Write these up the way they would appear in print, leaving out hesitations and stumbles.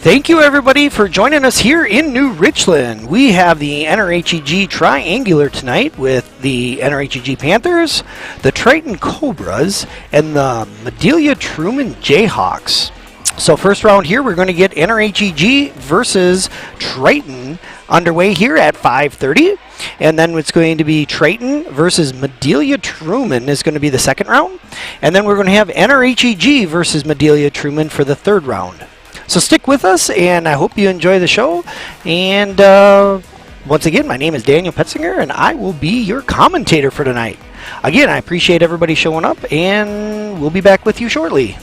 Thank you everybody for joining us here in New Richland. We have the NRHEG Triangular tonight with the NRHEG Panthers, the Triton Cobras, and the Madelia-Truman Jayhawks. So first round here, we're going to get NRHEG versus Triton underway here at 5:30. And then it's going to be Triton versus Madelia-Truman is going to be the second round. And then we're going to have NRHEG versus Madelia-Truman for the third round. So stick with us, and I hope you enjoy the show. And Once again, my name is Daniel Petzinger, and I will be your commentator for tonight. Again, I appreciate everybody showing up, and we'll be back with you shortly.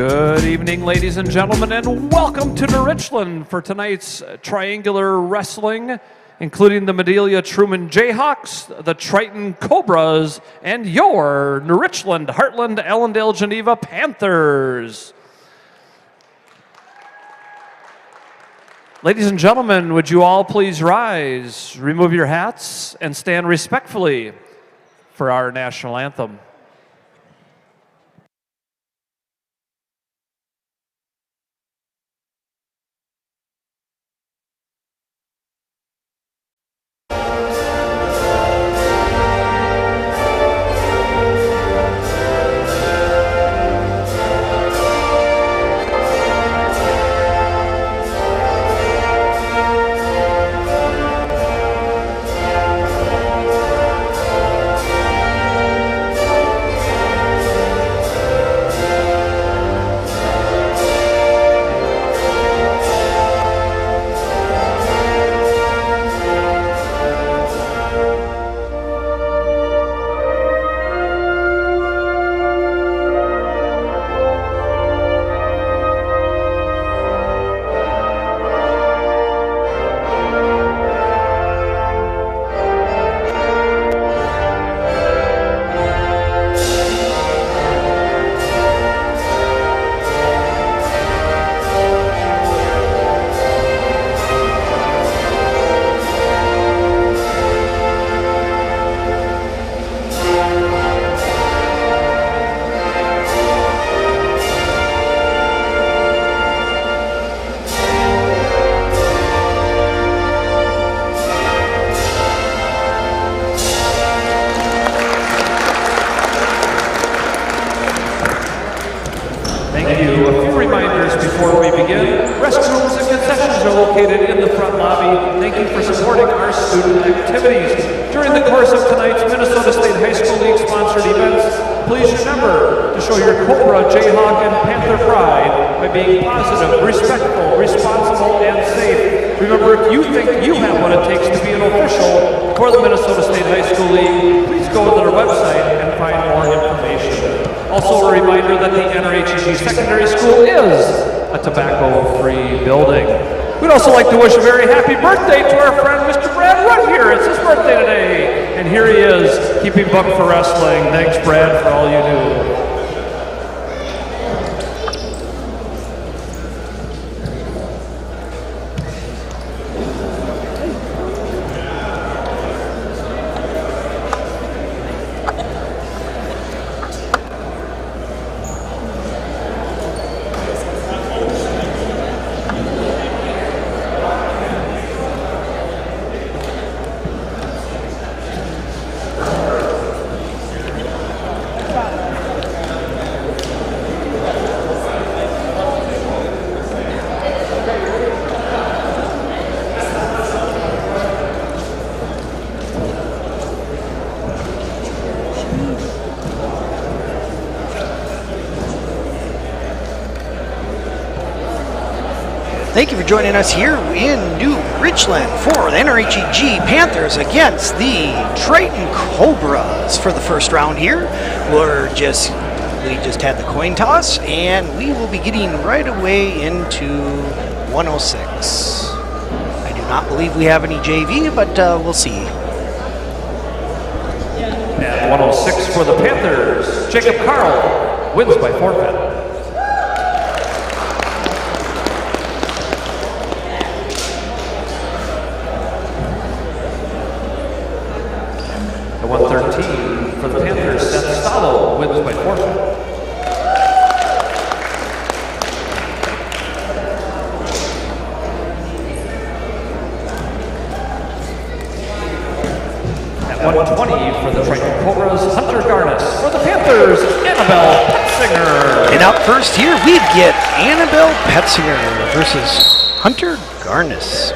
Good evening, ladies and gentlemen, and welcome to New Richland for tonight's triangular wrestling, including the Madelia-Truman Jayhawks, the Triton Cobras, and your New Richland, Heartland, Allendale, Geneva Panthers. Ladies and gentlemen, would you all please rise, remove your hats, and stand respectfully for our national anthem. Also, a reminder that the NRHEG Secondary School is a tobacco-free building. We'd also like to wish a very happy birthday to our friend Mr. Brad Rudd here. It's his birthday today, and here he is, keeping book for wrestling. Thanks, Brad, for all you do. Thank you for joining us here in New Richland for the NRHEG Panthers against the Triton Cobras for the first round here. We just had the coin toss, and we will be getting right away into 106. I do not believe we have any JV, but we'll see. And 106 for the Panthers, Jacob Carl wins by forfeit. At 113 for the Panthers, Seth Stallo wins by forfeit. At 120 for the Triton Cobras, Hunter Garnis. For the Panthers, Annabelle Petzinger. And up first here, we get Annabelle Petzinger versus Hunter Garnis.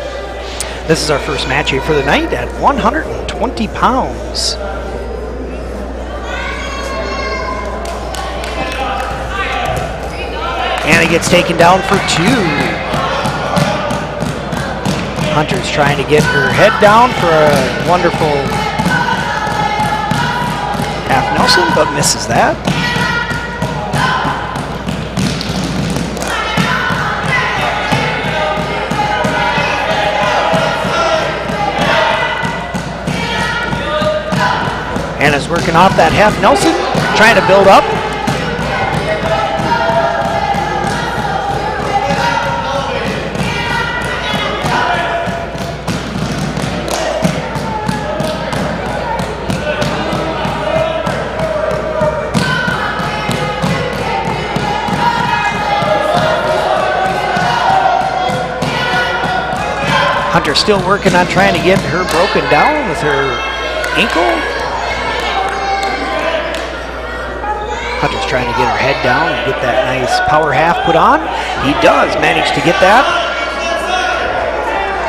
This is our first match here for the night at 120 pounds. Anna gets taken down for 2. Hunter's trying to get her head down for a wonderful half Nelson, but misses that. Anna's working off that half Nelson, trying to build up. Hunter's still working on trying to get her broken down with her ankle. Hunter's trying to get her head down and get that nice power half put on. He does manage to get that.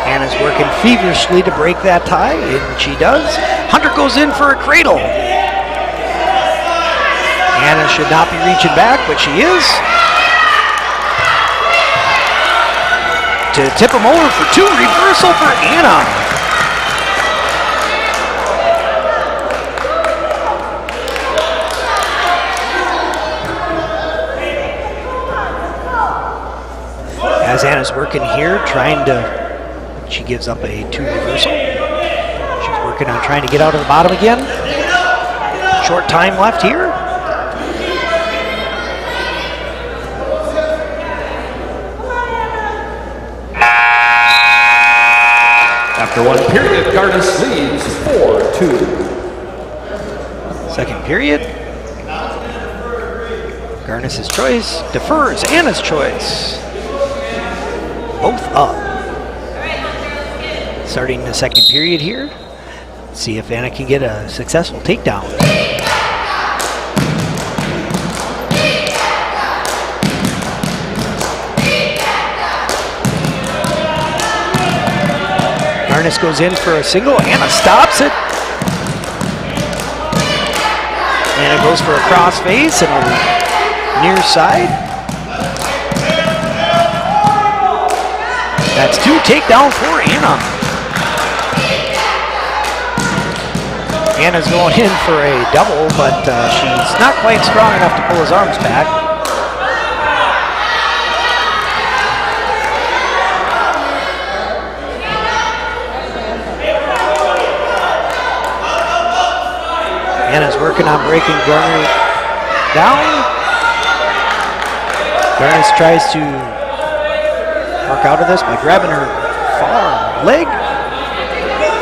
Anna's working feverishly to break that tie, and she does. Hunter goes in for a cradle. Anna should not be reaching back, but she is. To tip him over for two, reversal for Anna. As Anna's working here, trying to, she gives up a two reversal. She's working on trying to get out of the bottom again. Short time left here. After one period, Gardas leads 4-2. Second period. Garnis' choice defers Anna's choice. Both up. Starting the second period here. See if Anna can get a successful takedown. Garnis goes in for a single. Anna stops it. Anna goes for a cross face and a near side. That's two takedown for Anna. Anna's going in for a double, but she's not quite strong enough to pull his arms back. Anna's working on breaking Garner down. Garnis tries to work out of this by grabbing her far leg.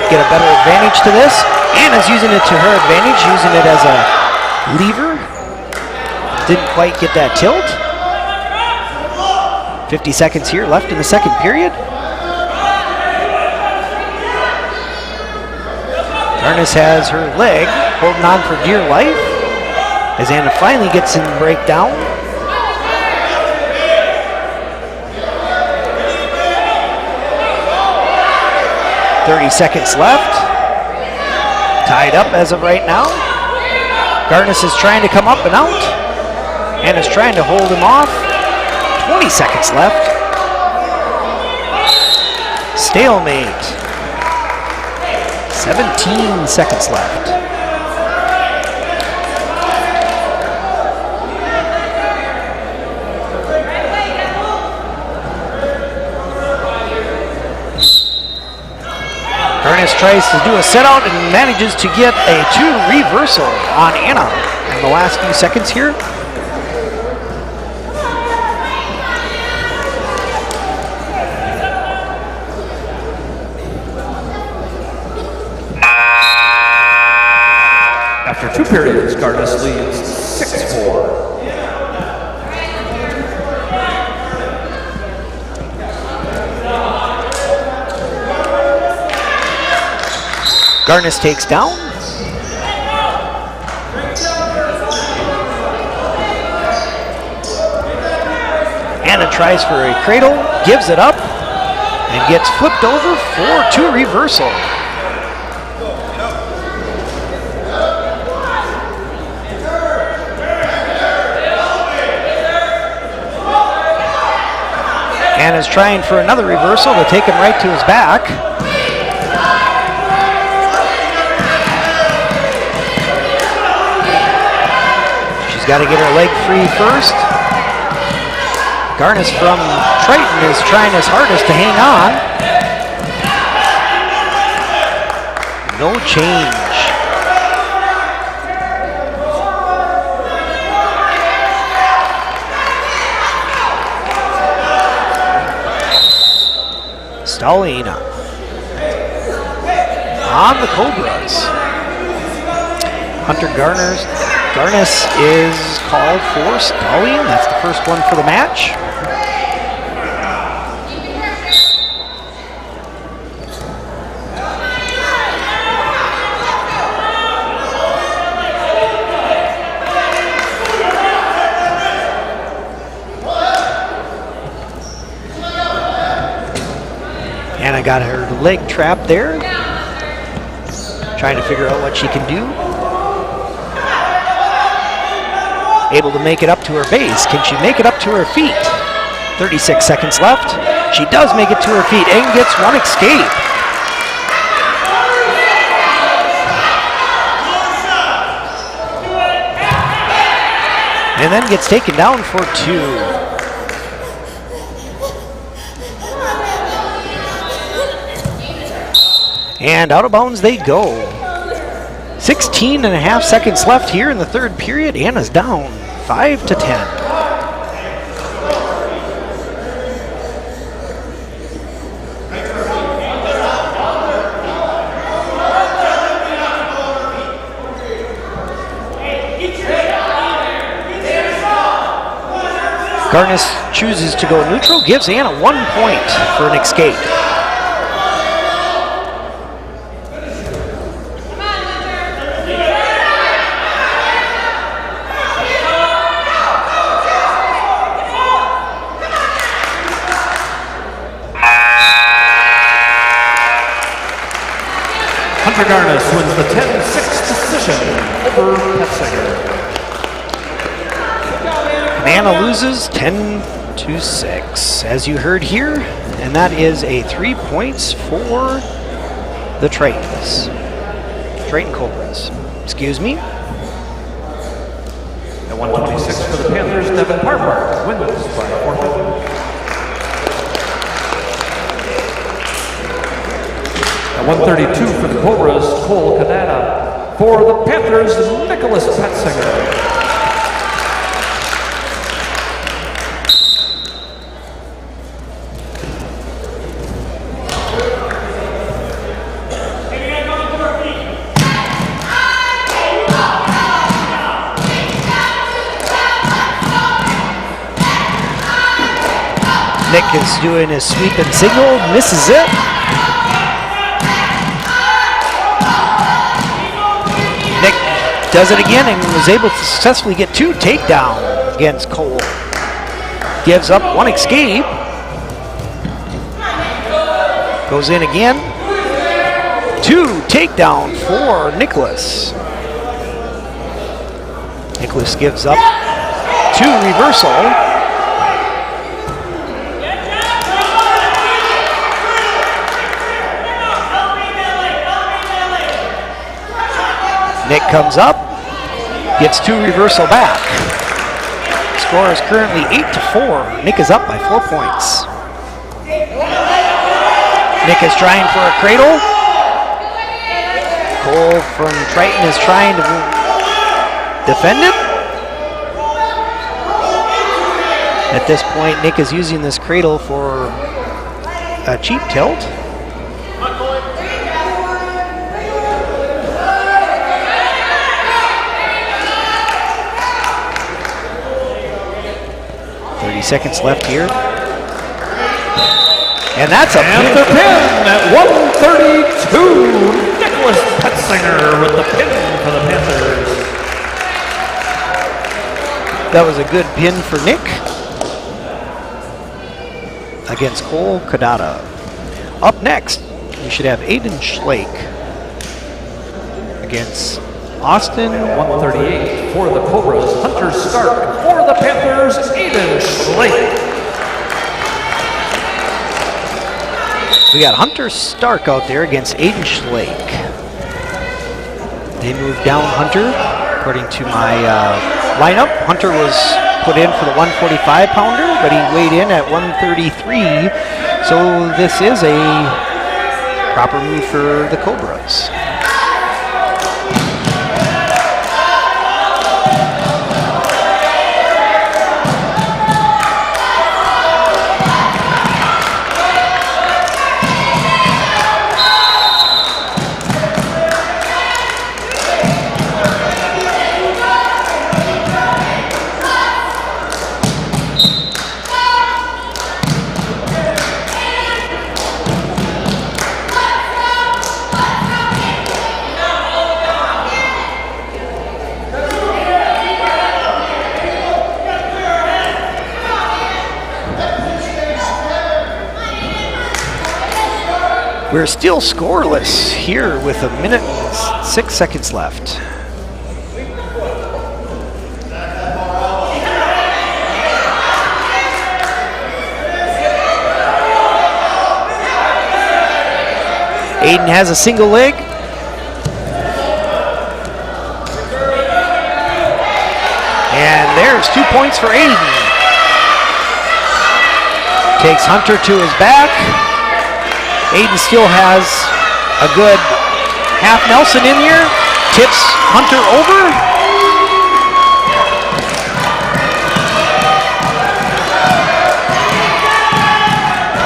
Get a better advantage to this. Anna's using it to her advantage, using it as a lever. Didn't quite get that tilt. 50 seconds here left in the second period. Garnis has her leg holding on for dear life as Anna finally gets in the breakdown. .30 seconds left. Tied up as of right now. Garnis is trying to come up and out. Anna's trying to hold him off. 20 seconds left. Stalemate. 17 seconds left. Garnis tries to do a set out and manages to get a two reversal on Anna in the last few seconds here. After two periods, Gardas leads 6-4. Garnis takes down. Anna tries for a cradle, gives it up, and gets flipped over for two reversal. Anna's trying for another reversal to take him right to his back. Got to get her leg free first. Garnis from Triton is trying his hardest to hang on. No change. Stallina. On the Cobras. Hunter Garnis is called for Stallina. That's the first one for the match. Anna got her leg trapped there. Trying to figure out what she can do. Able to make it up to her base. Can she make it up to her feet? 36 seconds left. She does make it to her feet and gets one escape. And then gets taken down for 2. And out of bounds they go. 16 and a half seconds left here in the third period. Anna's down 5-10. Garnis chooses to go neutral, gives Anna 1 point for an escape. Hunter Garnis wins the 10-6 decision over Petzinger. Anna loses 10-6, as you heard here, and that is a 3 points for the Tritons. Triton Cobras, excuse me. At 126 for the Panthers, Devin Parpar wins by forfeit. At 132 for the Cobras, Cole Cadata. For the Panthers, Nicholas Petzinger. Nick is doing his sweep and signal, misses it. Nick does it again and was able to successfully get 2 takedowns against Cole. Gives up 1 escape. Goes in again. 2 takedown for Nicholas. Nicholas gives up 2 reversal. Nick comes up, gets 2 reversal back. Score is currently 8-4. Nick is up by 4 points. Nick is trying for a cradle. Cole from Triton is trying to defend it. At this point, Nick is using this cradle for a cheap tilt. Seconds left here. And that's a Panther pin at 132. Nicholas Petzinger with the pin for the Panthers. That was a good pin for Nick against Cole Cadata. Up next, we should have Aiden Schlake against Austin. 138 for the Cobras, Hunter Stark. For the Panthers, Aiden Schlake. We got Hunter Stark out there against Aiden Schlake. They moved down Hunter, according to my lineup. Hunter was put in for the 145 pounder, but he weighed in at 133. So this is a proper move for the Cobras. We're still scoreless here with a minute and 6 seconds left. Aiden has a single leg. And there's 2 points for Aiden. Takes Hunter to his back. Aiden still has a good half Nelson in here. Tips Hunter over.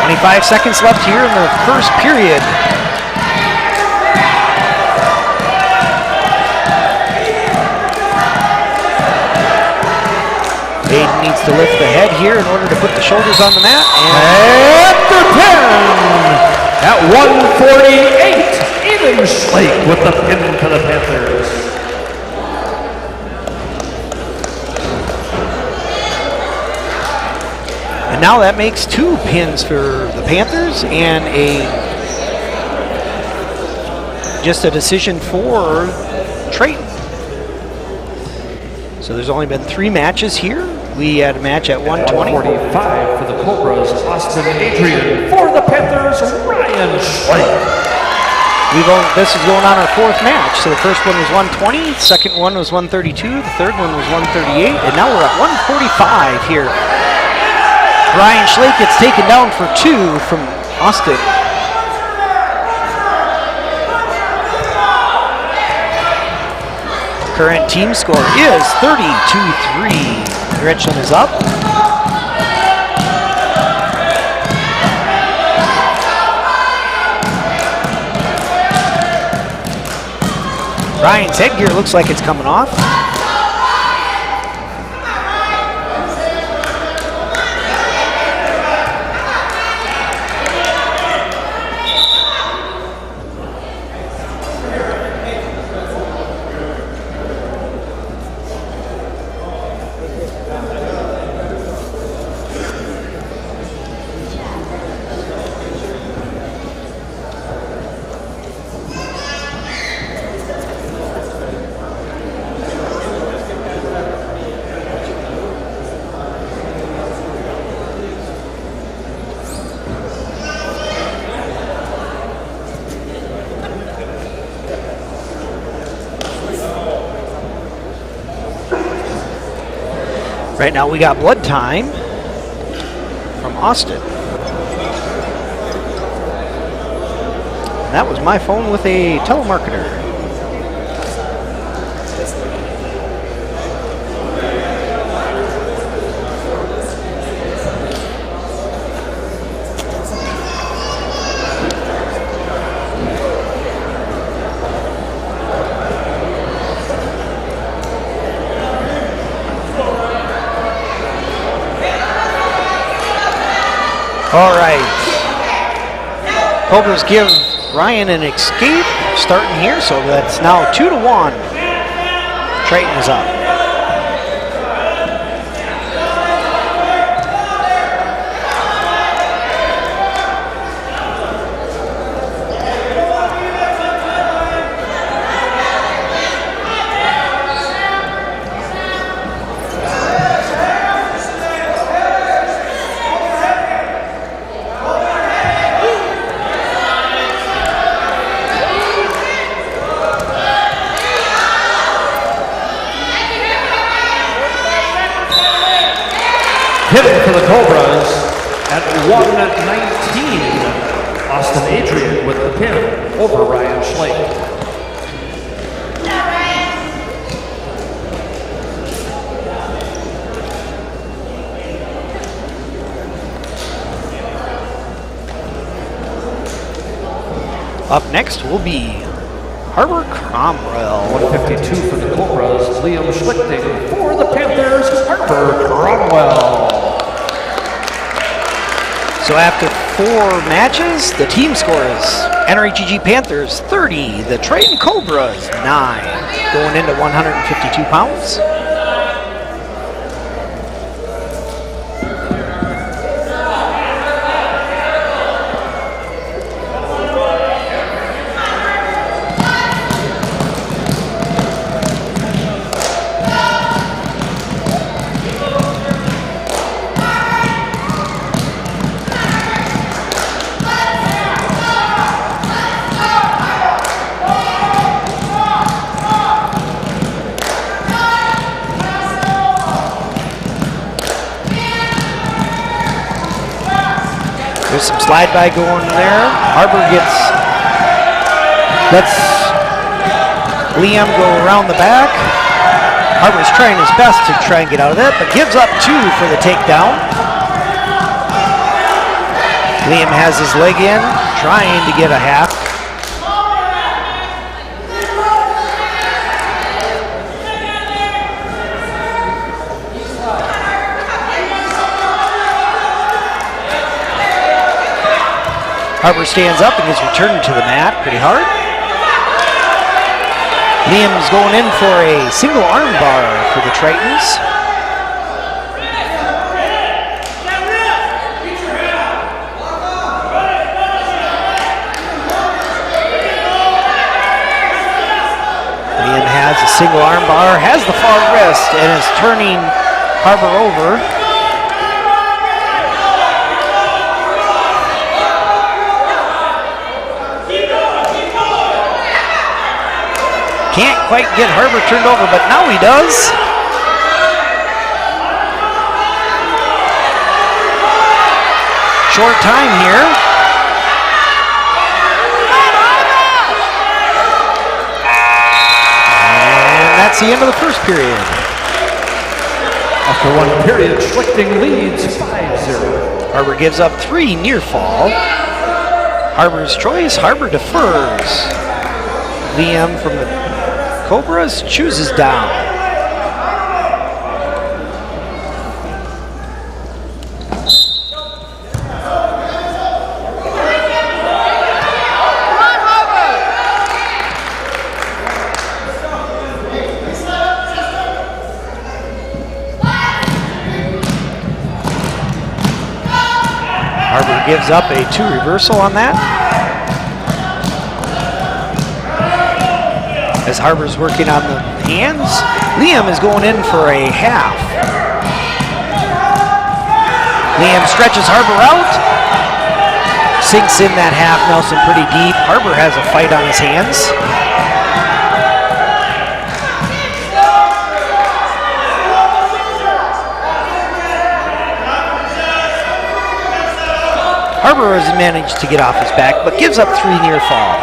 .25 seconds left here in the first period. Aiden needs to lift the head here in order to put the shoulders on the mat. And for 10 at 1:48, Aiden Schlake with the pin to the Panthers. And now that makes 2 pins for the Panthers and just a decision for Triton. So there's only been 3 matches here. We had a match at 1:20. 1:45 for the Cobras, Austin Adrian. For the Panthers, Ryan Schlake. This is going on our 4th match. So the first one was 1:20, second one was 1:32, the third one was 1:38, and now we're at 1:45 here. Ryan Schlake gets taken down for 2 from Austin. Current team score is 32-3. Richland is up. Ryan's headgear looks like it's coming off. Right now we got blood time from Austin. And that was my phone with a telemarketer. All right. Cobras give Ryan an escape starting here, so that's now 2-1. Triton is up. Hitting for the Cobras at 1:19. Austin Adrian with the pin over Ryan Schlake. Up next will be Harbor Cromwell. 152 for the Cobras, Liam Schlichting. For the Panthers, Harbor Cromwell. So after 4 matches, the team score is NRHEG Panthers 30, the Triton Cobras 9, going into 152 pounds. slide by going there. Harbor lets Liam go around the back. Harbor's trying his best to try and get out of that, but gives up 2 for the takedown. Liam has his leg in, trying to get a half. Harbor stands up and gets returned to the mat pretty hard. Liam's going in for a single arm bar for the Tritons. Liam has a single arm bar, has the far wrist, and is turning Harbor over. Can't quite get Harbor turned over, but now he does. Short time here. And that's the end of the first period. After 1 period, Schlichting leads 5-0. Harbor gives up 3 near fall. Harbor's choice, Harbor defers. Liam from the Cobras chooses down. Harbor gives up a 2 reversal on that. As Harbor's working on the hands, Liam is going in for a half. Liam stretches Harbor out, sinks in that half Nelson pretty deep. Harbor has a fight on his hands. Harbor has managed to get off his back, but gives up 3 near fall.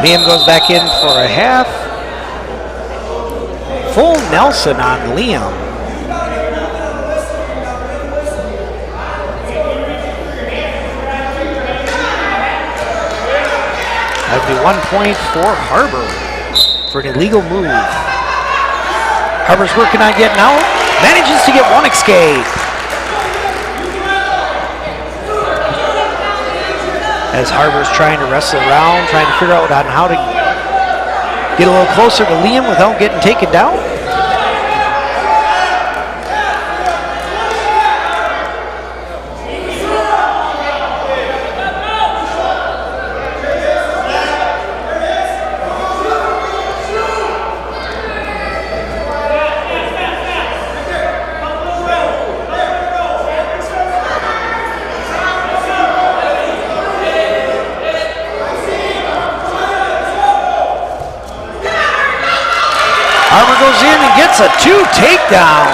Liam goes back in for a half. Full Nelson on Liam. That'd be 1 point for Harbor for an illegal move. Harbor's working on getting out. Manages to get 1 escape. As Harbor's trying to wrestle around, trying to figure out on how to get a little closer to Liam without getting taken down. Harbor goes in and gets a 2 takedown.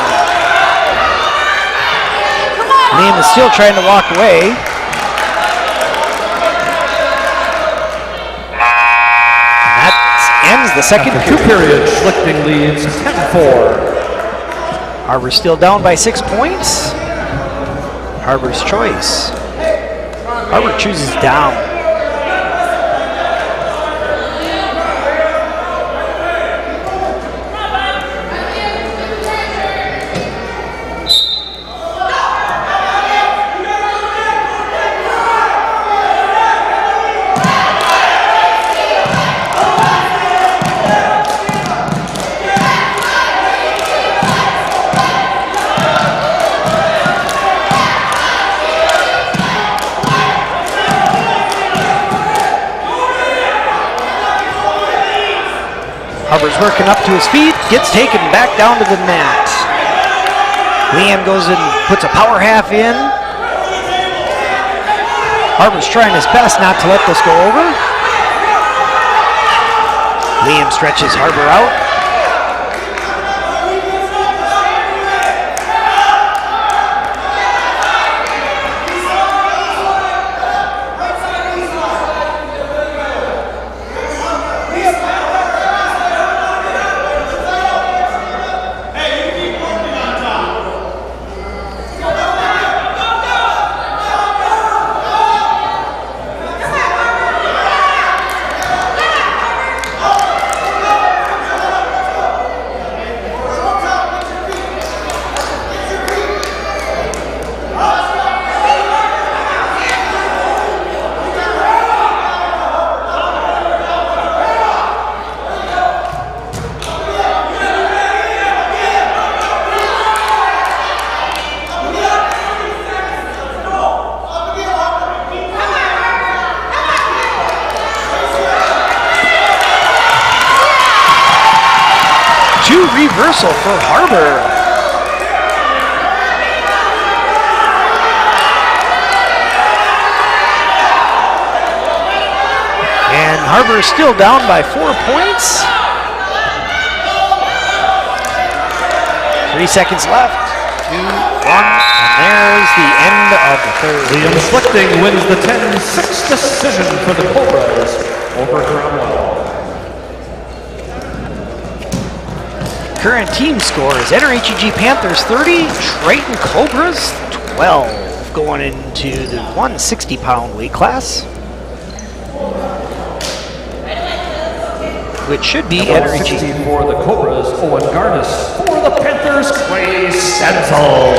Liam is still trying to walk away. And that ends the second After 2 periods, Schlichting leads 10-4. Harbor's still down by 6 points. Harbor's choice. Harbor chooses down. Harbor's working up to his feet, gets taken back down to the mat. Liam goes and puts a power half in. Harbor's trying his best not to let this go over. Liam stretches Harbor out. Reversal for Harbor. And Harbor is still down by 4 points. 3 seconds left. 2, 1, and there's the end of the third. Liam Schlichting wins the 10-6 decision for the Cobras over Cromwell. Current team score is NRHEG Panthers 30, Triton Cobras 12, going into the 160-pound weight class, which should be NRHEG. For the Cobras, Owen Garnis. For the Panthers, Clay Stenzel.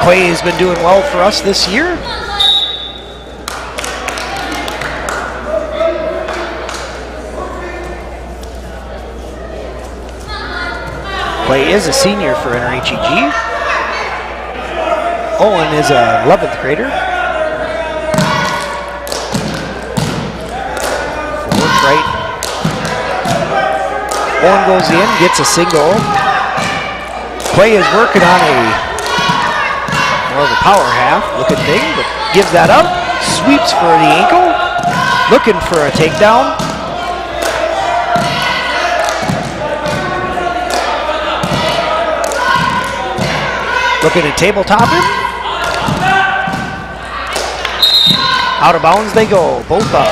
Clay has been doing well for us this year. Clay is a senior for NRHEG. Owen is a 11th grader. For Triton. Owen goes in, gets a single. Clay is working on more of a power half looking thing, but gives that up. Sweeps for the ankle. Looking for a takedown. Looking to tabletop him. Out of bounds they go, both up.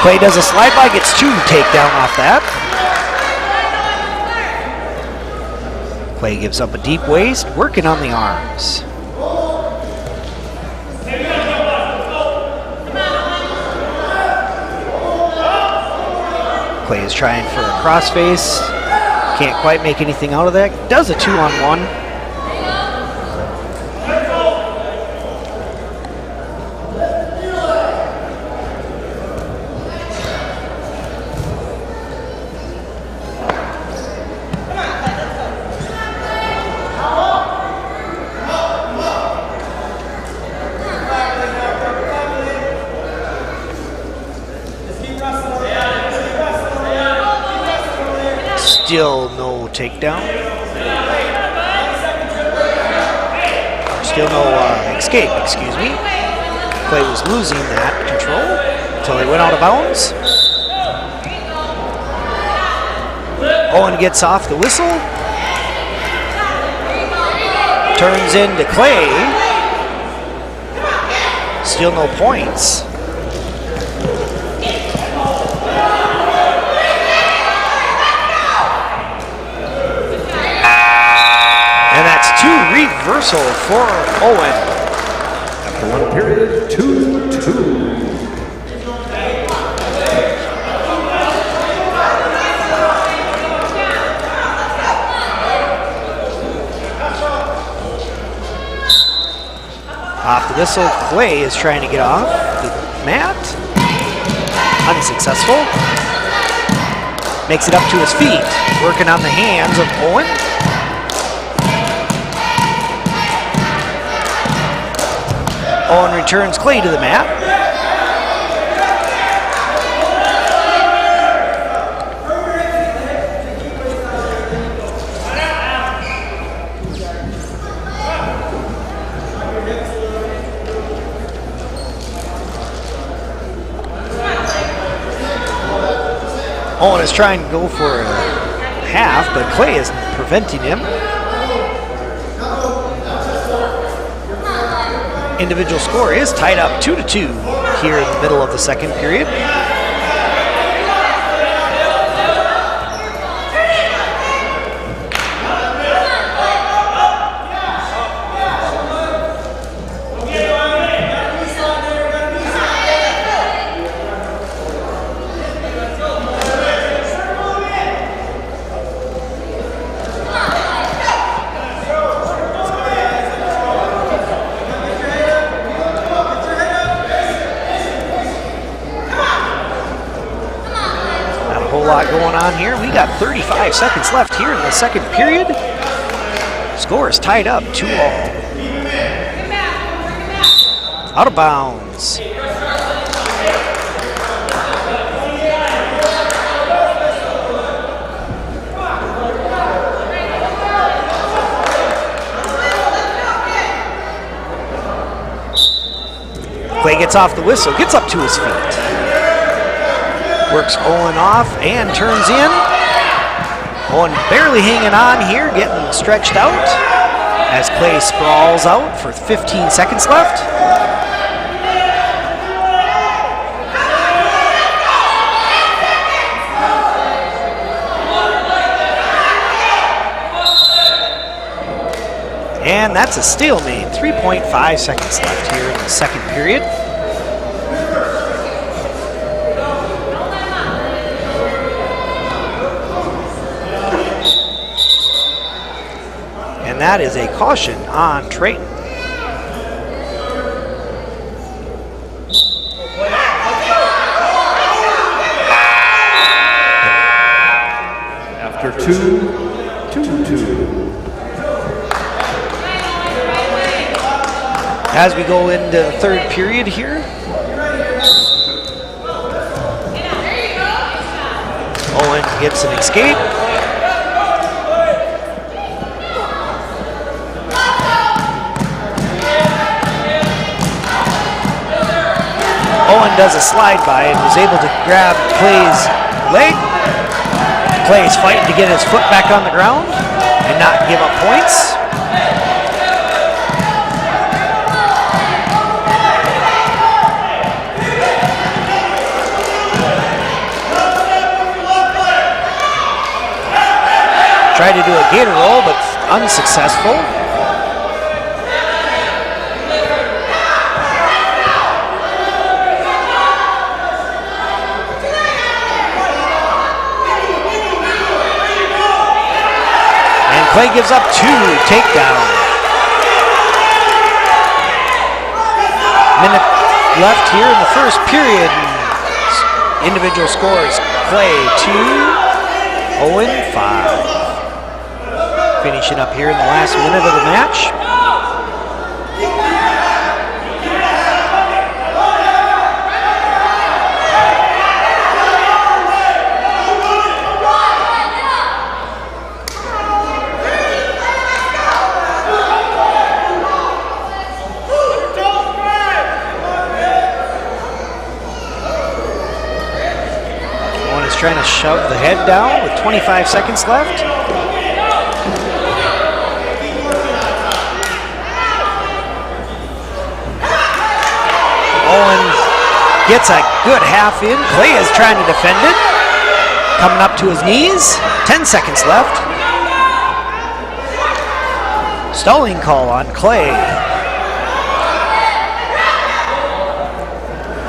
Clay does a slide by, gets 2 takedown off that. Clay gives up a deep waist, working on the arms. Clay is trying for a crossface. Can't quite make anything out of that. Does a 2-on-1. Still no takedown. Still no escape, excuse me. Clay was losing that control until he went out of bounds. Owen gets off the whistle. Turns into Clay. Still no points. And that's 2 reversal for Owen. After 1 period, 2-2. Off the whistle, Clay is trying to get off the mat. Unsuccessful. Makes it up to his feet. Working on the hands of Owen. Owen returns Clay to the mat. Owen is trying to go for a half, but Clay is preventing him. Individual score is tied up 2-2 here in the middle of the second period. Going on here. We got 35 seconds left here in the second period. Score is tied up 2-all. Out of bounds. Clay gets off the whistle, gets up to his feet. Works Owen off and turns in. Owen barely hanging on here, getting stretched out as Clay sprawls out for 15 seconds left. And that's a stalemate. 3.5 seconds left here in the second period. And that is a caution on Triton. After 2-2. As we go into the third period here. Owen gets an escape. Owen does a slide by and was able to grab Clay's leg. Clay's fighting to get his foot back on the ground and not give up points. Tried to do a gator roll, but unsuccessful. And Clay gives up 2 takedown. Minute left here in the first period. Individual scores: Clay 2, Owen 5. Finishing up here in the last minute of the match. One is trying to shove the head down with 25 seconds left. Owen gets a good half in. Clay is trying to defend it. Coming up to his knees. 10 seconds left. Stalling call on Clay.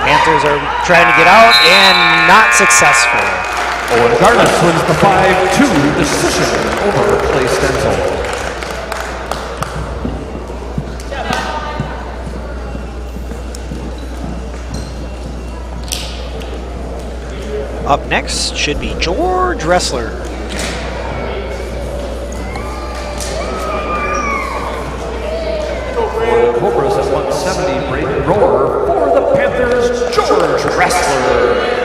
Panthers are trying to get out and not successful. Owen Garnis wins the 5-2 decision over Clay Stencil. Up next should be George Ressler. For the Cobras at 170, Braden Rohr. For the Panthers, George Ressler.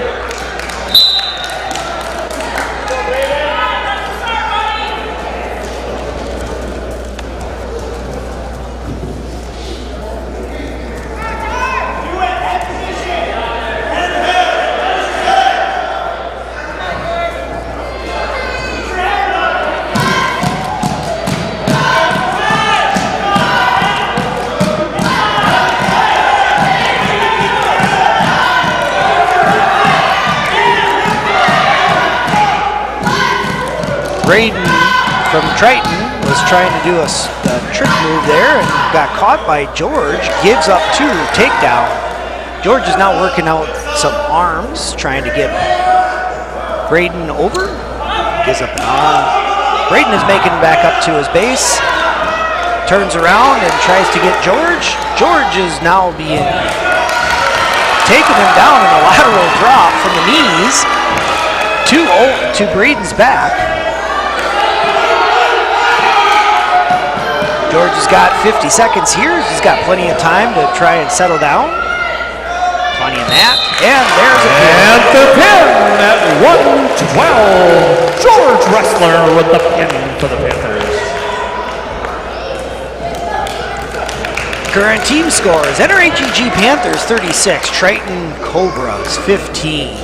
Braden from Triton was trying to do a trick move there and got caught by George. Gives up 2, takedown. George is now working out some arms, trying to get Braden over. Gives up an arm. Braden is making back up to his base. Turns around and tries to get George. George is now being taking him down in a lateral drop from the knees to Braden's back. George has got 50 seconds here. He's got plenty of time to try and settle down. Plenty of that. And there's a pin. And the pin at 112. George Wrestler with the pin for the Panthers. Current team scores: NRHEG Panthers 36, Triton Cobras 15.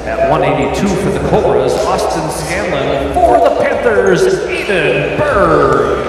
At 182 for the Cobras, Austin Scanlon. For the Panthers, Eden Berg.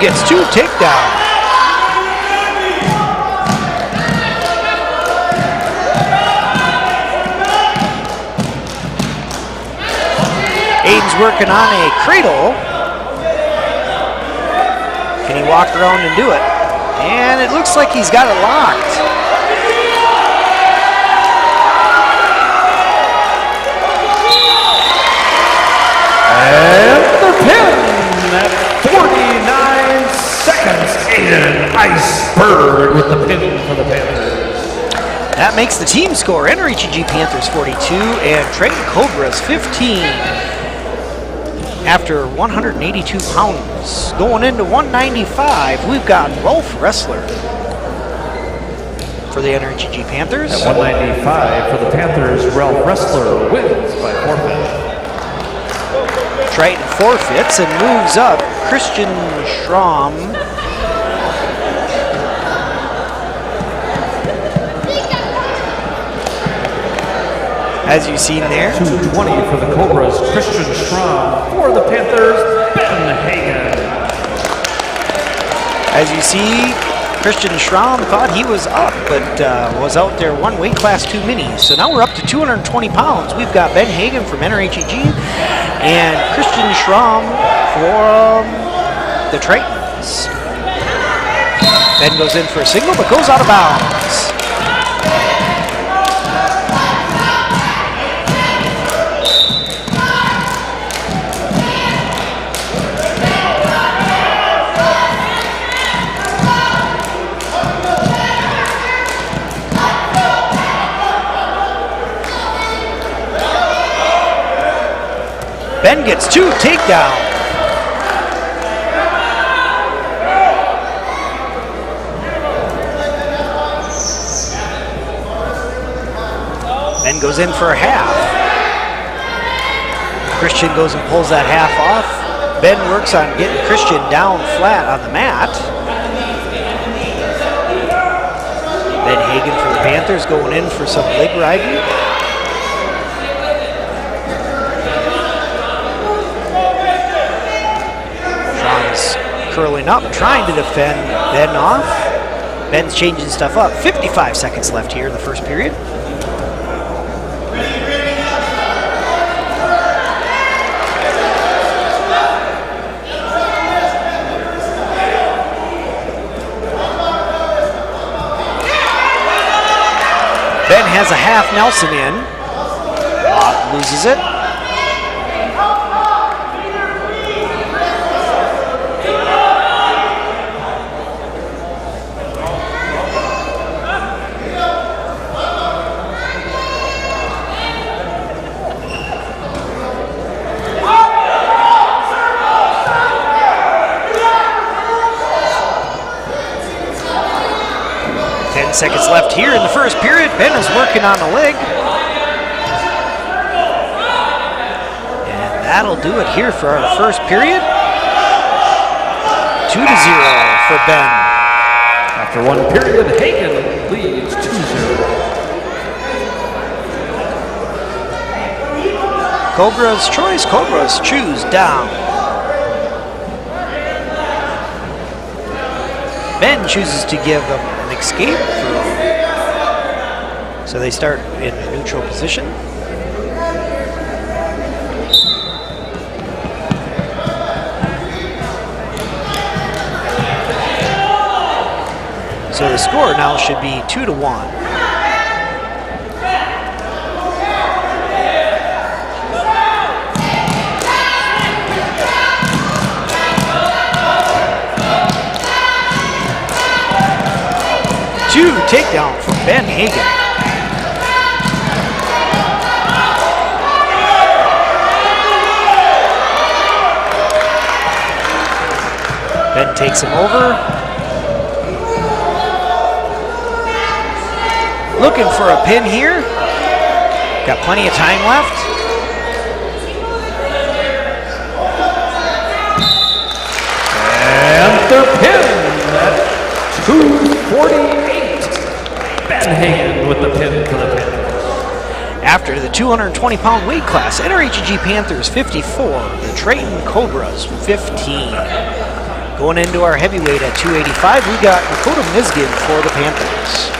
Gets 2 takedowns. Aiden's working on a cradle. Can he walk around and do it? And it looks like he's got it locked. And the pin at 49 seconds. Aiden Iceberg with the pin for the Panthers. That makes the team score: NRHEG Panthers 42 and Triton Cobras 15. After 182 pounds. Going into 195, we've got Rolf Wrestler for the NRHEG Panthers. At 195 for the Panthers, Ralph Wrestler wins by forfeit. Triton forfeits and moves up Christian Schramm. As you've seen there. 220 for the Cobras, Christian Schramm. For the Panthers, Ben Hagen. As you see, Christian Schramm thought he was up, but was out there one weight class too many. So now we're up to 220 pounds. We've got Ben Hagen from NRHEG and Christian Schramm from the Tritons. Ben goes in for a single, but goes out of bounds. Ben gets 2 takedowns. Ben goes in for a half. Christian goes and pulls that half off. Ben works on getting Christian down flat on the mat. Ben Hagen for the Panthers going in for some leg riding. Curling up, trying to defend Ben off. Ben's changing stuff up. 55 seconds left here in the first period. Ben has a half Nelson in. Loses it. Seconds left here in the first period. Ben is working on the leg. And that'll do it here for our first period. 2-0 for Ben. After one period, Hagen leads 2-0. Cobra's choice. Cobras choose down. Ben chooses to give them an escape throw. So they start in a neutral position. So the score now should be 2-1. Two takedown from Ben Hagen. Ben takes him over. Looking for a pin here. Got plenty of time left. And they're pinned at 2:48. Ben Hagen with the pin for the Panthers. After the 220-pound weight class, NRHEG Panthers 54, the Triton Cobras 15. Going into our heavyweight at 285, we got Dakota Miskin for the Panthers.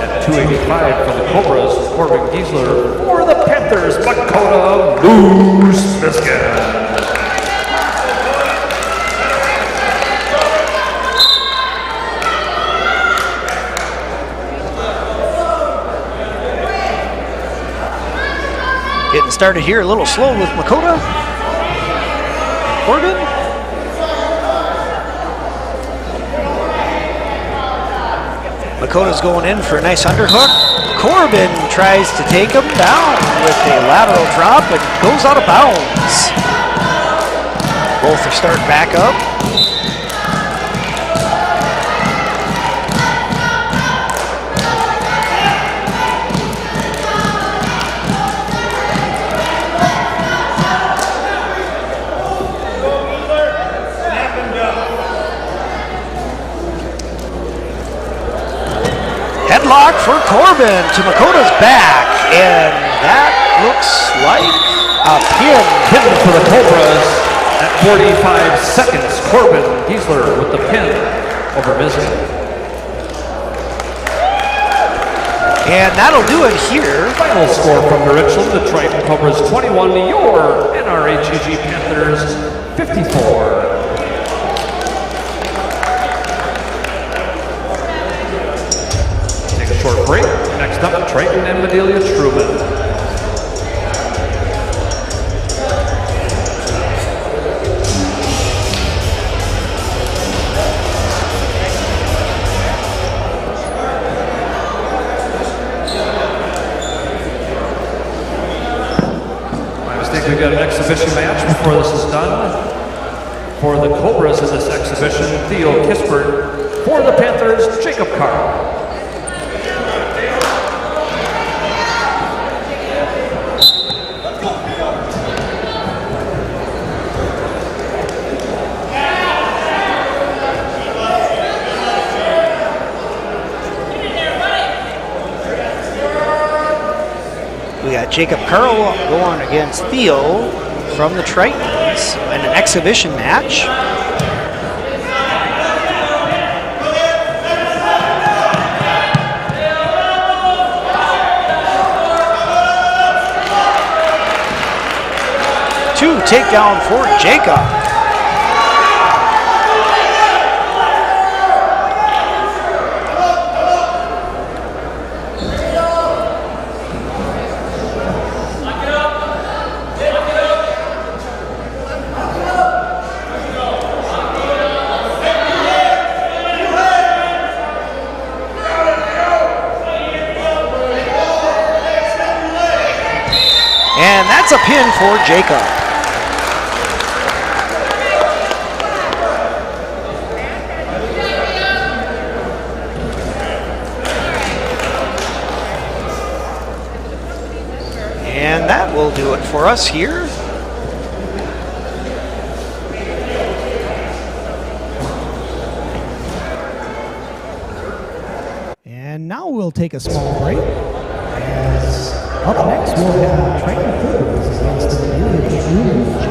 At 285 for the Cobras, Corbin Giesler. For the Panthers, Dakota Moose Miskin. Getting started here a little slow with Makota. Corbin. Makota's going in for a nice underhook. Corbin tries to take him down with a lateral drop and goes out of bounds. Both are starting back up. Headlock for Corbin to Makota's back, and that looks like a pin. Pin for the Cobras at 45 seconds. Corbin Giesler with the pin over Miskin. And that'll do it here. Final score from the Richland, the Triton Cobras 21, your NRHEG Panthers 54. Short break. Next up, Triton and Madelia-Truman. My mistake, we've got an exhibition match before this is done. For the Cobras in this exhibition, Theo Kispert. For the Panthers, Jacob Carr. We got Jacob Carl going against Theo from the Tritons in an exhibition match. Two takedown for Jacob. And that's a pin for Jacob. will do it for us here. And now we'll take a small break. As up next, we'll have Triton against the Madelia-Truman.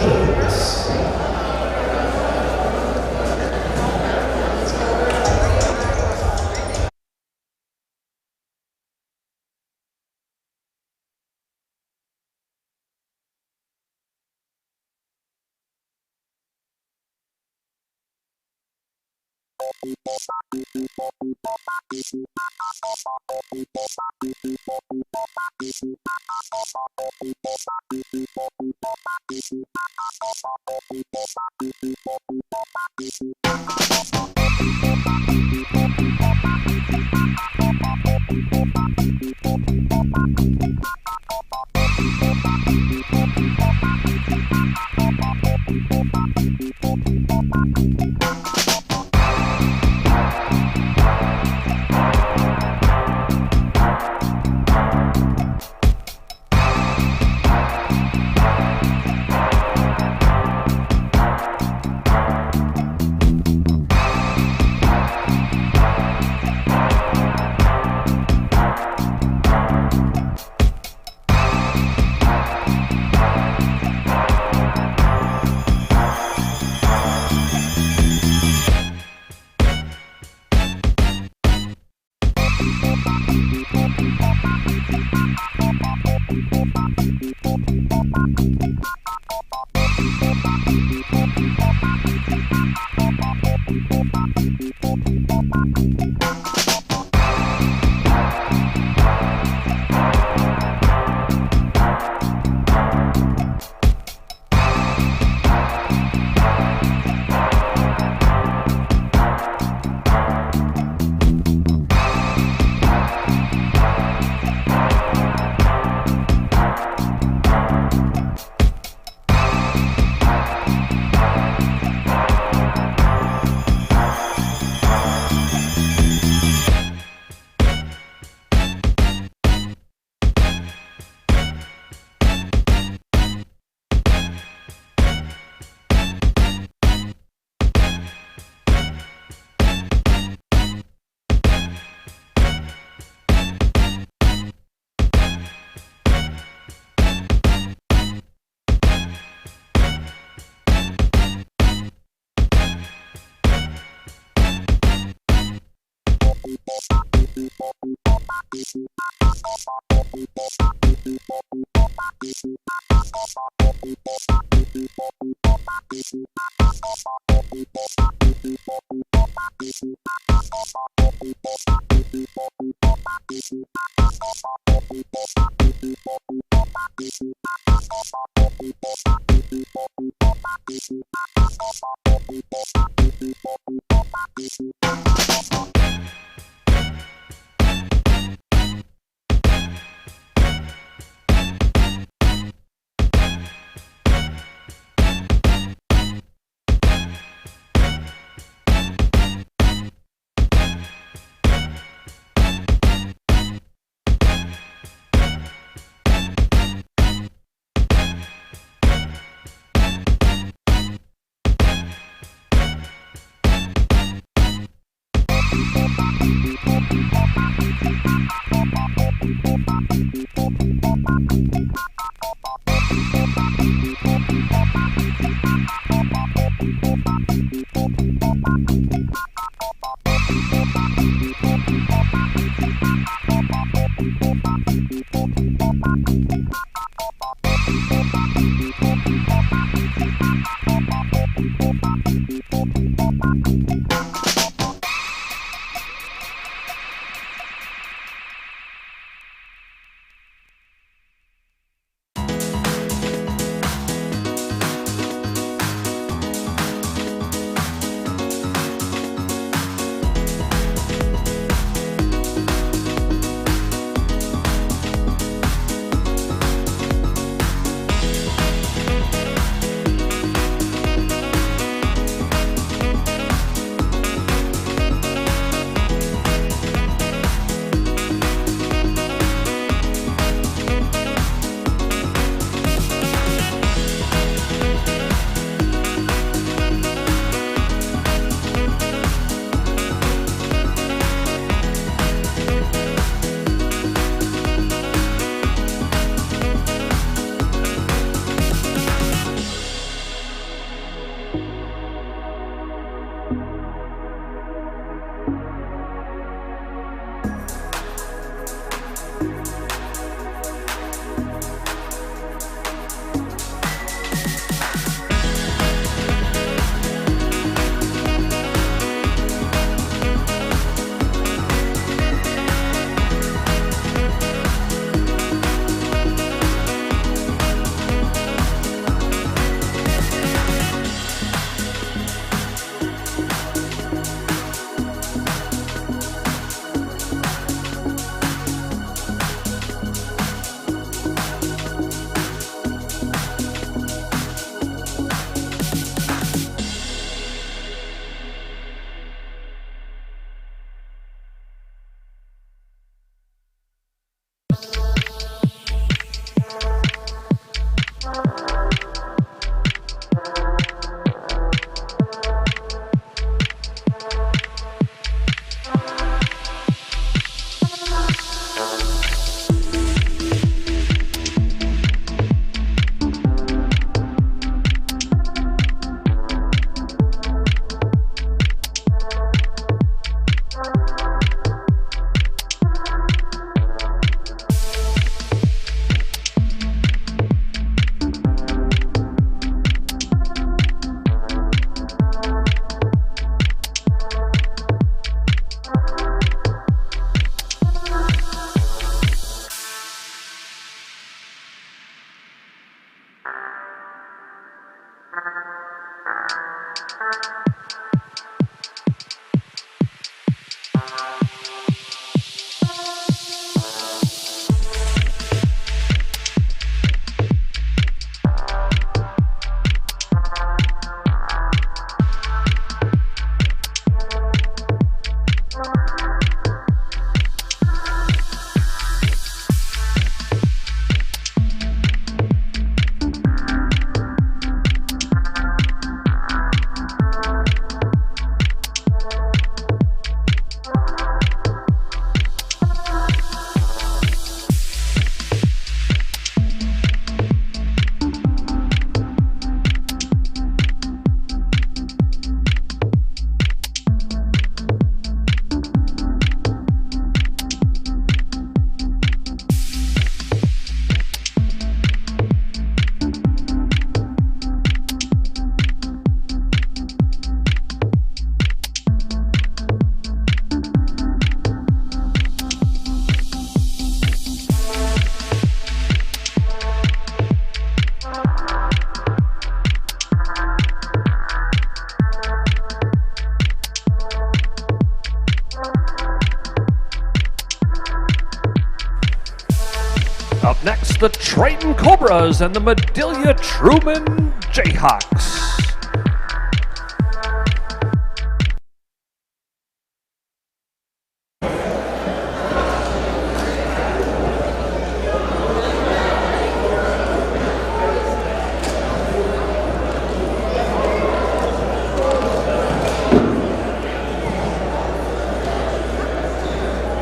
the Triton Cobras and the Madelia-Truman Jayhawks.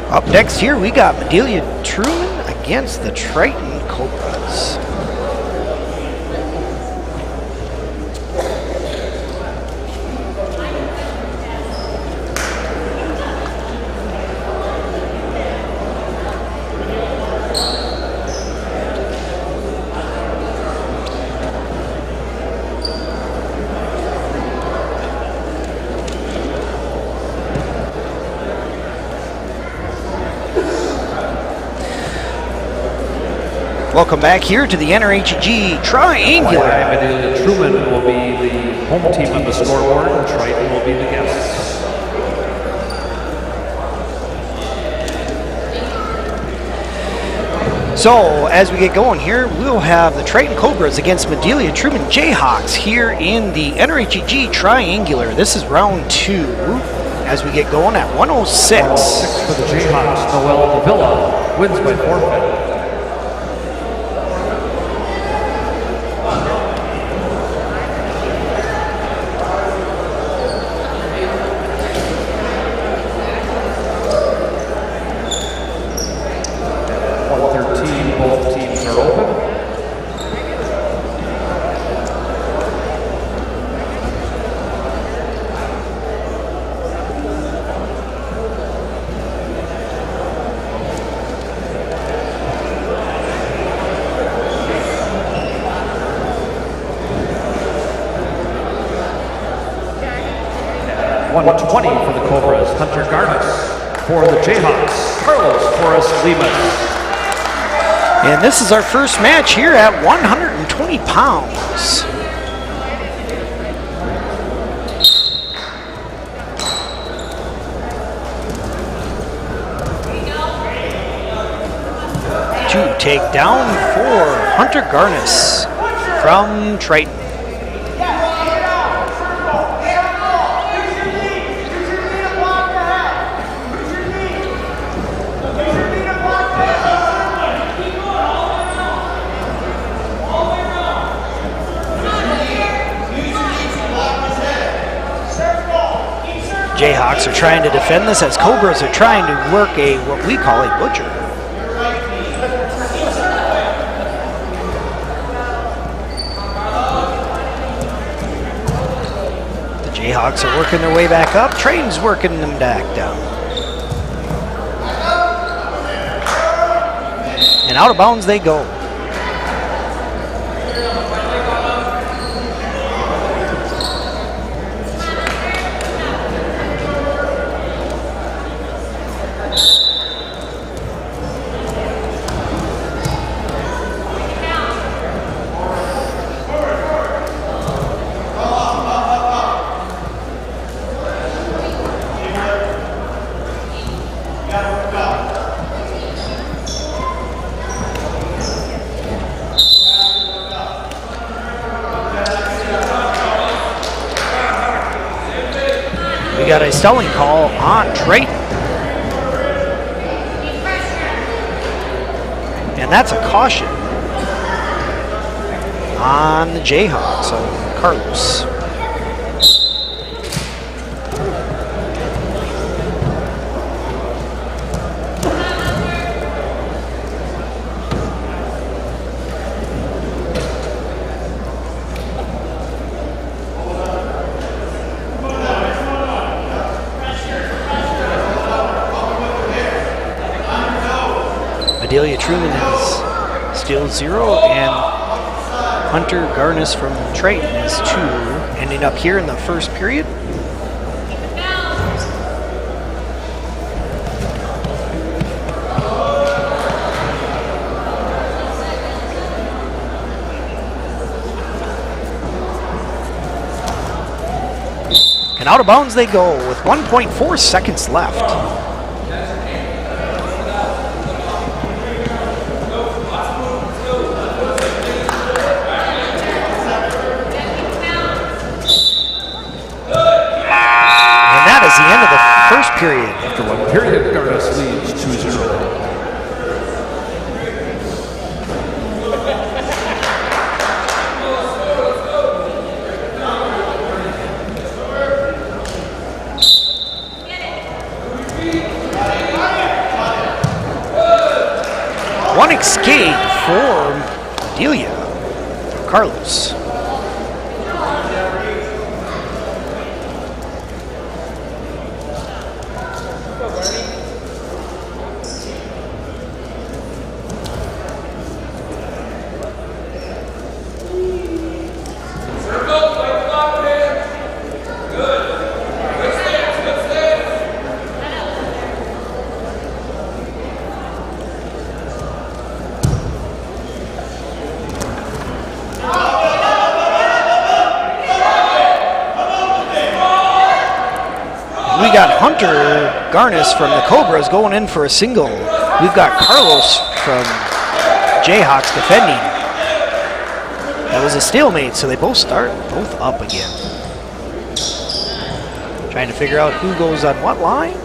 Up next here, we got Madelia-Truman against the Triton Cobras. Welcome back here to the NRHEG Triangular. Madelia-Truman will be the home team on the scoreboard, and Triton will be the guests. So, as we get going here, we'll have the Triton Cobras against Madelia-Truman Jayhawks here in the NRHEG Triangular. This is round 2 as we get going at 106. 106 for the Jayhawks. Noel Davila wins by forfeit. Both teams are open. At 120 for the Cobras, Hunter Garnis. For the Jayhawks, Carlos Torres-Lemus. And this is our first match here at 120 pounds. To take down for Hunter Garnis from Triton. Jayhawks are trying to defend this as Cobras are trying to work what we call a butcher. The Jayhawks are working their way back up. Triton's working them back down. And out of bounds they go. Got a selling call on Triton. And that's a caution on the Jayhawks, so Carlos. Madelia-Truman is still 0, and Hunter Garnis from Triton is 2, ending up here in the first period. And out of bounds they go with 1.4 seconds left. After one period, Gardas leads 2-0. One escape for Madelia, Carlos. We got Hunter Garnis from the Cobras going in for a single. We've got Carlos from Jayhawks defending. That was a stalemate, so they both up again. Trying to figure out who goes on what line.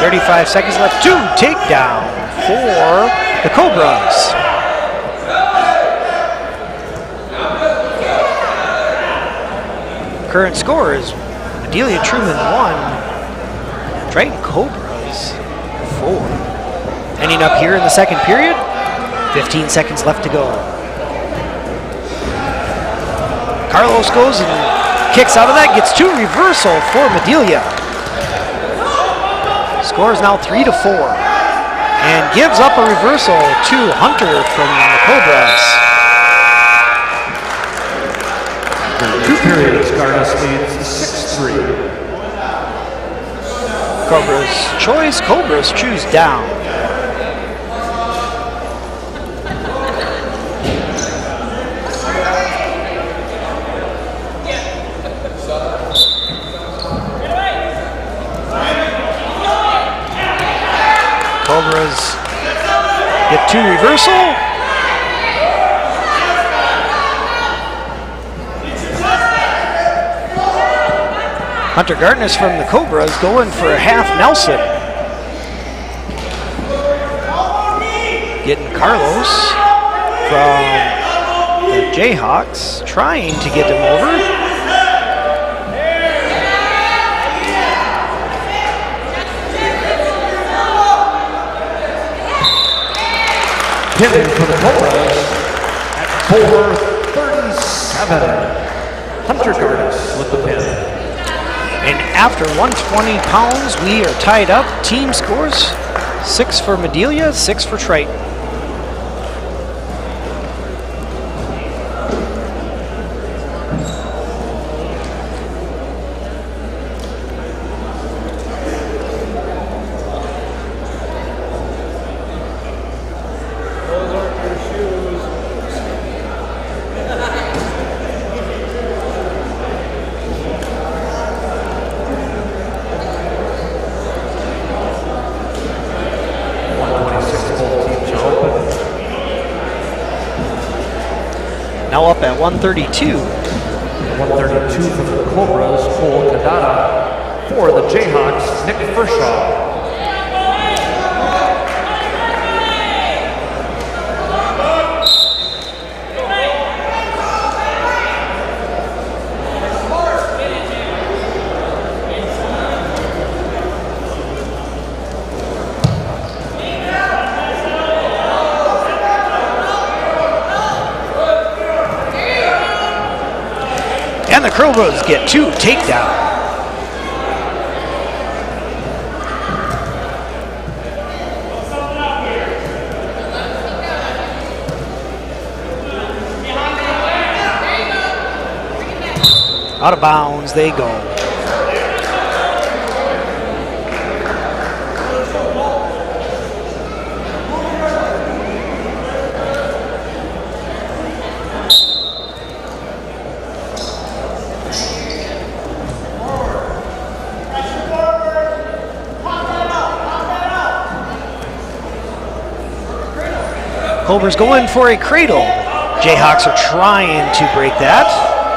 .35 seconds left. 2 takedown for the Cobras. Current score is Madelia-Truman 1, Triton Cobras 4. Ending up here in the second period. 15 seconds left to go. Carlos goes and kicks out of that, gets 2 reversal for Madelia. Score is now 3-4, and gives up a reversal to Hunter from the Cobras. After 2 periods, Gardas leads 6-3. Cobras choice, Cobras choose down. Cobras get 2 reversal. Hunter Gartness from the Cobras going for a half Nelson. Getting Carlos from the Jayhawks, trying to get him over. Hitting for the Cobras at 4:37. Hunter Gardas with the pin. And after 120 pounds, we are tied up. Team scores 6 for Madelia, 6 for Triton. Now up at 132. 132 for the Cobras, Cole Kadada. For the Jayhawks, Nick Fershaw. And the Cobras get 2 takedown. Out of bounds they go. Cobras going for a cradle. Jayhawks are trying to break that,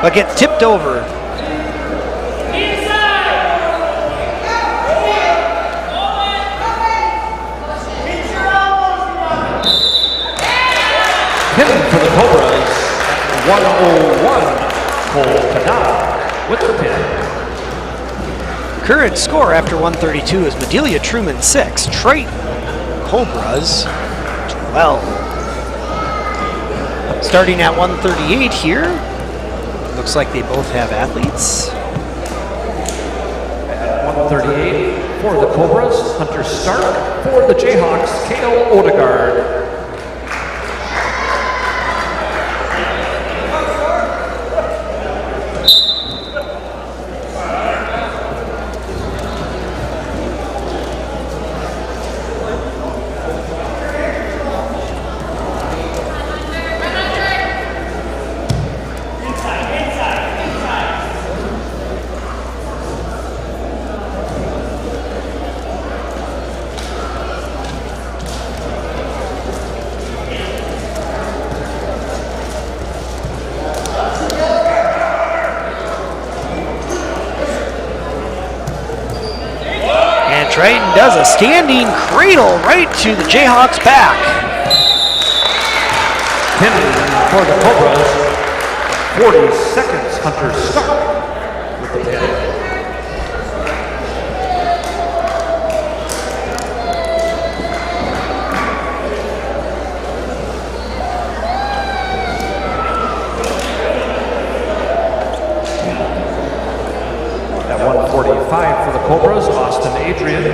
but get tipped over. Hitting for the Cobras, 101, Cole Canada with the pin. Current score after 132 is Madelia-Truman 6, Triton Cobras 12. Starting at 138 here, looks like they both have athletes. At 138 for the Cobras, Hunter Stark. For the Jayhawks, Kale Odegaard. Triton does a standing cradle right to the Jayhawks' back. Pinning for the Cobras, 40 seconds, Hunter Stark with the pin. At 145 for the Cobras, Austin Adrian.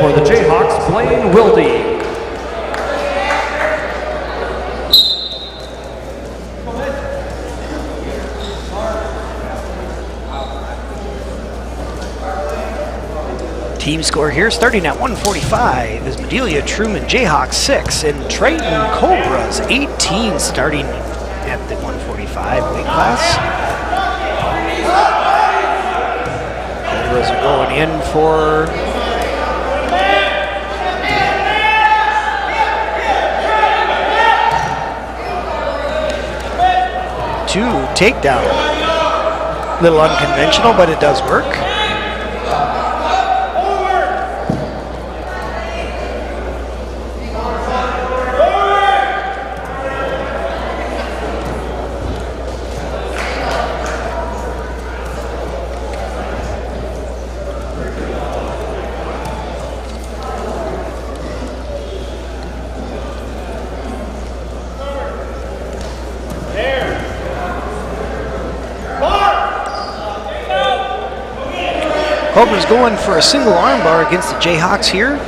For the Jayhawks, Blaine Wilde. Team score here starting at 145 is Madelia-Truman Jayhawks 6 and Triton Cobras 18 starting at the 145 weight class. Cobras are going in for two takedown. Little unconventional, but it does work. Cobras going for a single armbar against the Jayhawks here.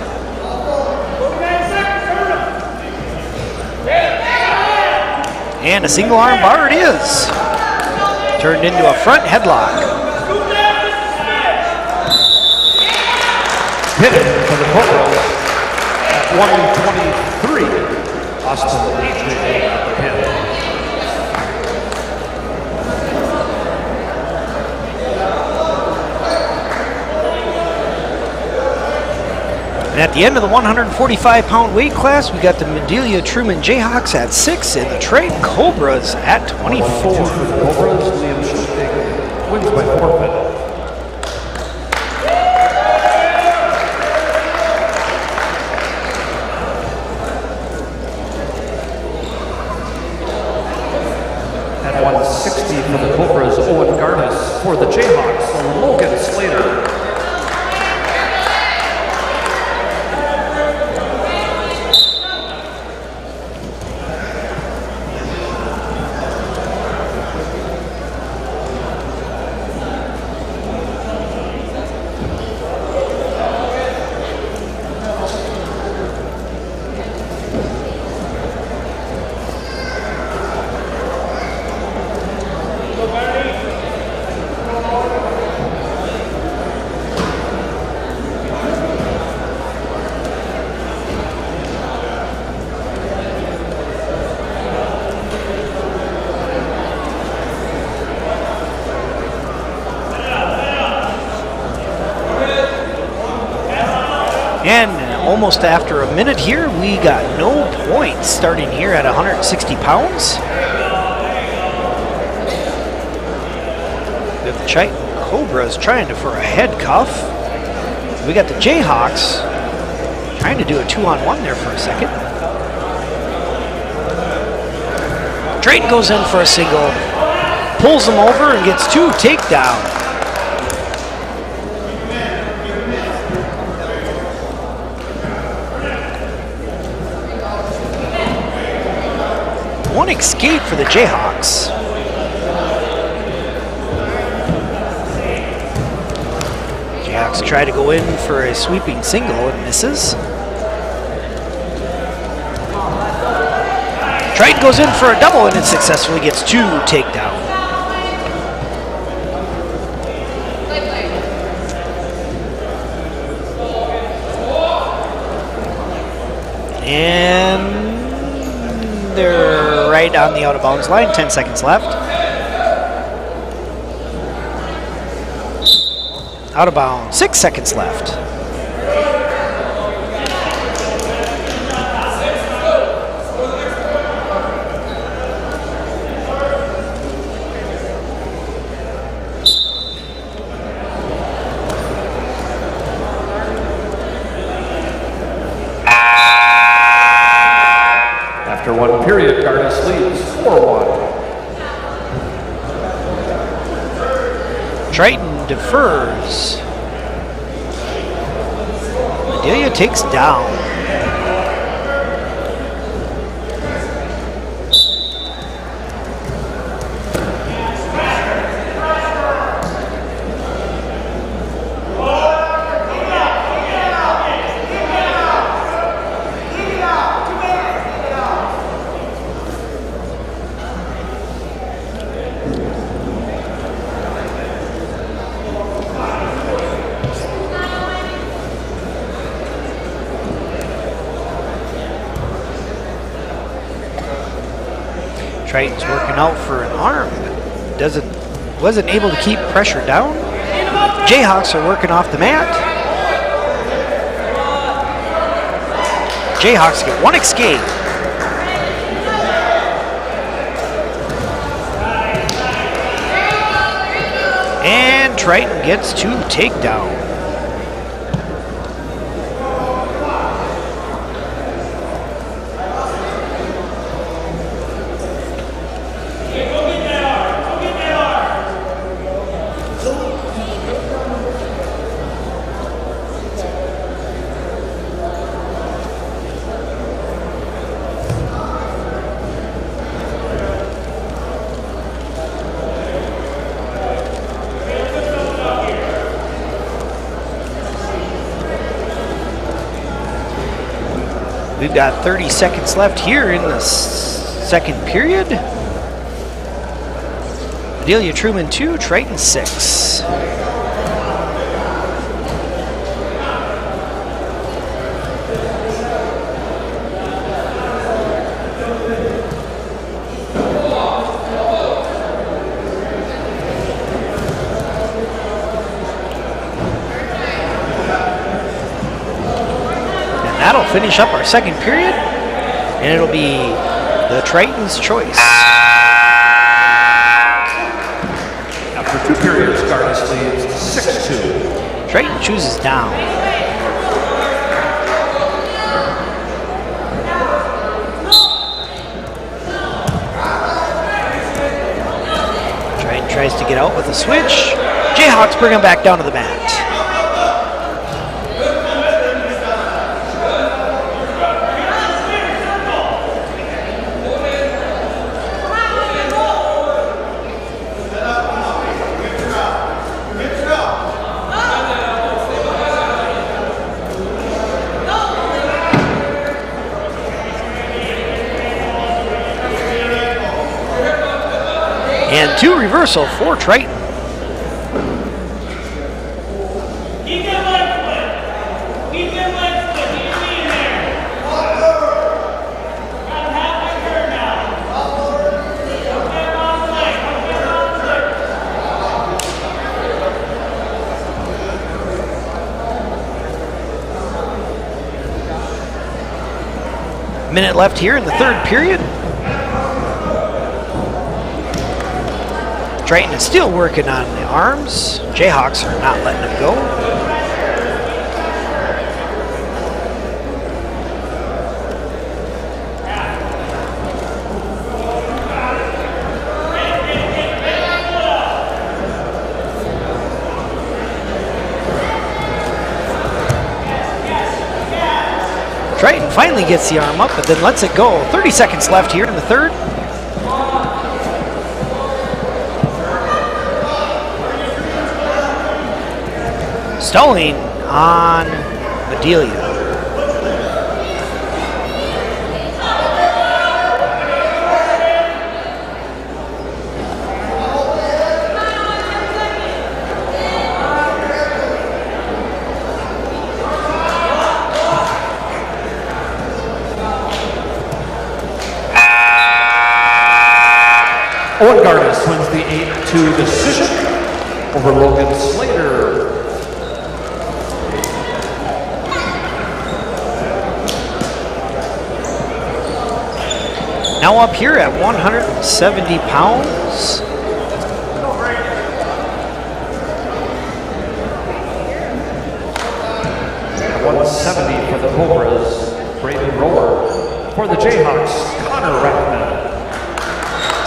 And a single armbar it is. Turned into a front headlock. Hitting for the Cobras at 123. Austin Adrian at the pin. And at the end of the 145-pound weight class, we got the Madelia-Truman Jayhawks at 6 and the Triton Cobras at 24. For the Cobras, Liam Schustig wins by forfeit. At 160 for the Cobras, Owen Garnis. For the Jayhawks, Logan Slater. And almost after a minute here, we got no points starting here at 160 pounds. We have the Triton Cobras trying for a head cuff. We got the Jayhawks trying to do a 2-on-1 there for a second. Triton goes in for a single, pulls them over and gets 2 takedowns. One escape for the Jayhawks. Jayhawks try to go in for a sweeping single and misses. Triton goes in for a double and it successfully gets 2 takedown. And they're right on the out of bounds line, 10 seconds left. Out of bounds, 6 seconds left. After 1 period, Gardas leads 4-1. Triton defers. Madelia takes down. Triton's working out for an arm, but wasn't able to keep pressure down. Jayhawks are working off the mat. Jayhawks get 1 escape. And Triton gets 2 takedown. We've got 30 seconds left here in the second period. Madelia-Truman 2, Triton 6. That'll finish up our second period, and it'll be the Triton's choice. After 2 periods, Gardas leads 6-2. Triton chooses down. Triton tries to get out with a switch. Jayhawks bring him back down to the mat. And 2 reversal for Triton. Keep that leg split. Keep that leg split. Keep your knee in there. Got him halfway turn now. Don't get around the leg. Don't get around the leg. Minute left here in the third period. Triton is still working on the arms. Jayhawks are not letting him go. Triton finally gets the arm up, but then lets it go. 30 seconds left here in the third. Stalling on Madelia. Owen Gardis wins the 8-2 decision over Logan Slater. Now up here at 170 pounds. 170 for the Cobras, Braden Roller. For the Jayhawks, Connor Rackman.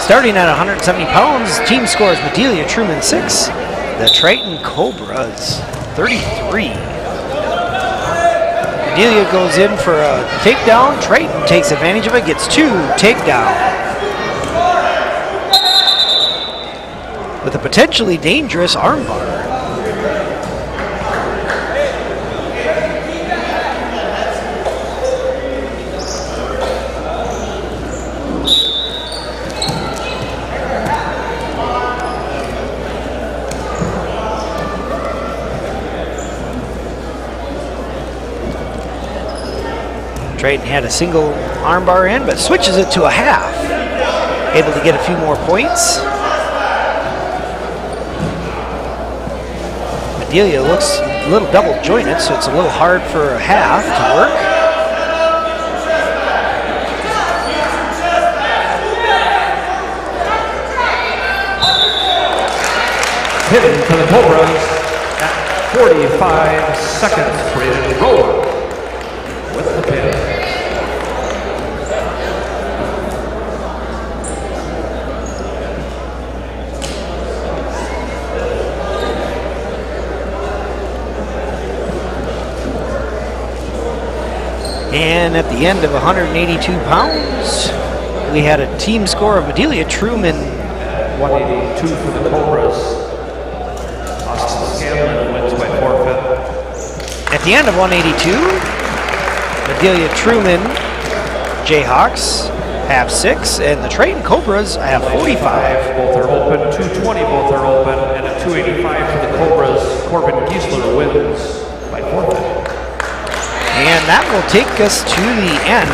Starting at 170 pounds, team scores Madelia-Truman 6, the Triton Cobras 33. Madelia goes in for a takedown. Triton takes advantage of it, gets 2 takedown. With a potentially dangerous armbar. Triton had a single armbar in, but switches it to a half. Able to get a few more points. Madelia looks a little double jointed, so it's a little hard for a half to work. Hitting for the Cobras at 45 seconds. Braden Roller with the pin. And at the end of 182 pounds, we had a team score of Madelia-Truman 182 for the Cobras. Austin Scanlon wins by forfeit. At the end of 182, Madelia-Truman Jayhawks have 6, and the Triton Cobras have 45. Both are open. 220, both are open. And at 285 for the Cobras, Corbin Giesler wins by forfeit. And that will take us to the end.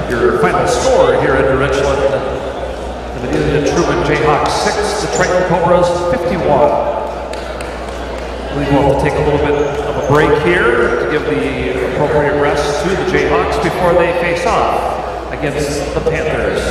Your final score here at Richland. The Madelia-Truman Jayhawks 6, the Triton Cobras 51. We will take a little bit of a break here to give the appropriate rest to the Jayhawks before they face off against the Panthers.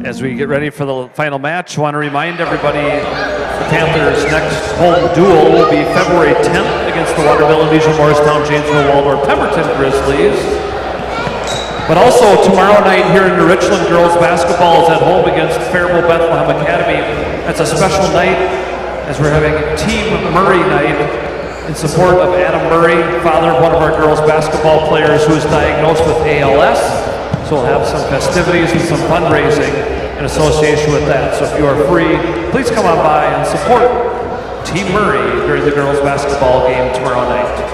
As we get ready for the final match, I want to remind everybody the Panthers' next home duel will be February 10th against the Waterville, Leisure, Morristown, Janesville, Waldorf, Pemberton Grizzlies. But also tomorrow night here in New Richland, girls basketball is at home against Faribault Bethlehem Academy. That's a special night as we're having Team Murray night in support of Adam Murray, father of one of our girls basketball players who is diagnosed with ALS. So we'll have some festivities and some fundraising in association with that. So if you are free, please come on by and support Team Murray during the girls basketball game tomorrow night.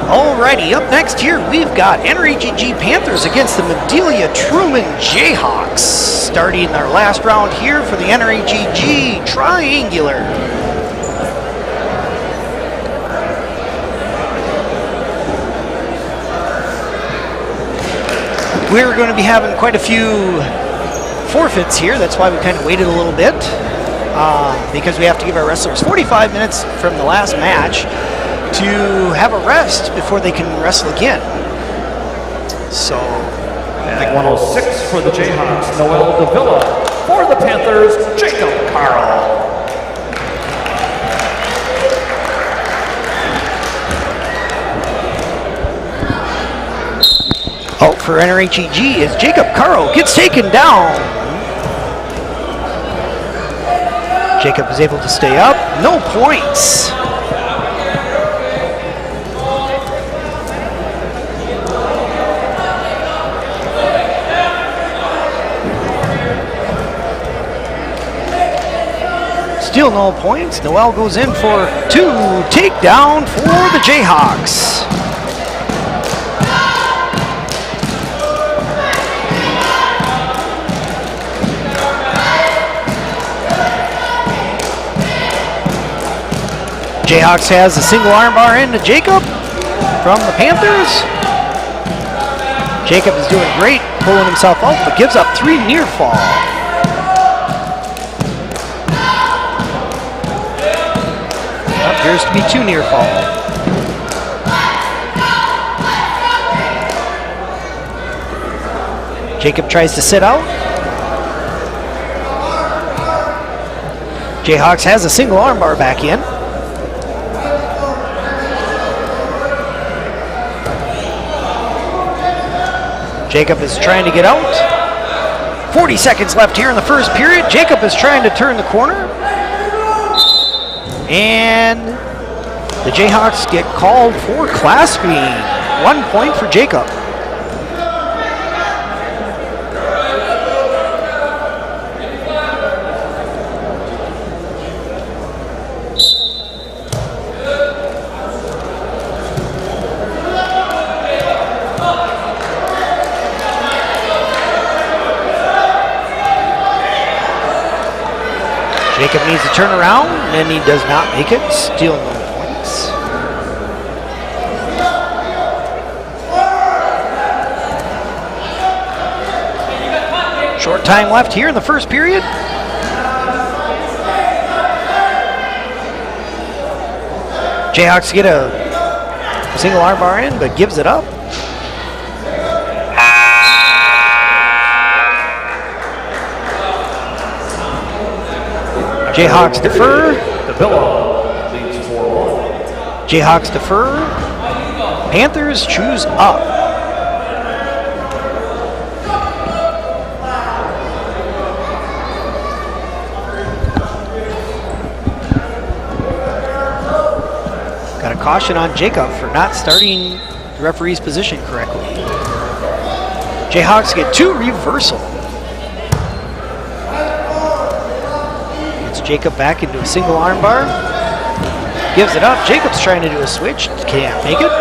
Alrighty, up next here, we've got NRHEG Panthers against the Madelia-Truman Jayhawks. Starting our last round here for the NRHEG Triangular. We're going to be having quite a few forfeits here. That's why we kind of waited a little bit, because we have to give our wrestlers 45 minutes from the last match to have a rest before they can wrestle again. So, at 106 for the Jayhawks, Noel Davila. For the Panthers, Jacob Carl. out for NRHEG as Jacob Caro gets taken down. Jacob is able to stay up, no points. Still no points. Noel goes in for two. Takedown for the Jayhawks. Jayhawks has a single armbar into Jacob from the Panthers. Jacob is doing great, pulling himself out, but gives up 3 near fall. Appears to be 2 near fall. Jacob tries to sit out. Jayhawks has a single armbar back in. Jacob is trying to get out. 40 seconds left here in the first period. Jacob is trying to turn the corner. And the Jayhawks get called for clasping. 1 point for Jacob. Jacob needs to turn around, and he does not make it. Still no points. Short time left here in the first period. Jayhawks get a single armbar in, but gives it up. Jayhawks defer. Davila leads 4-1. Jayhawks defer. Panthers choose up. Got a caution on Jacob for not starting the referee's position correctly. Jayhawks get 2 reversal. Jacob back into a single armbar. Gives it up. Jacob's trying to do a switch. Can't make it.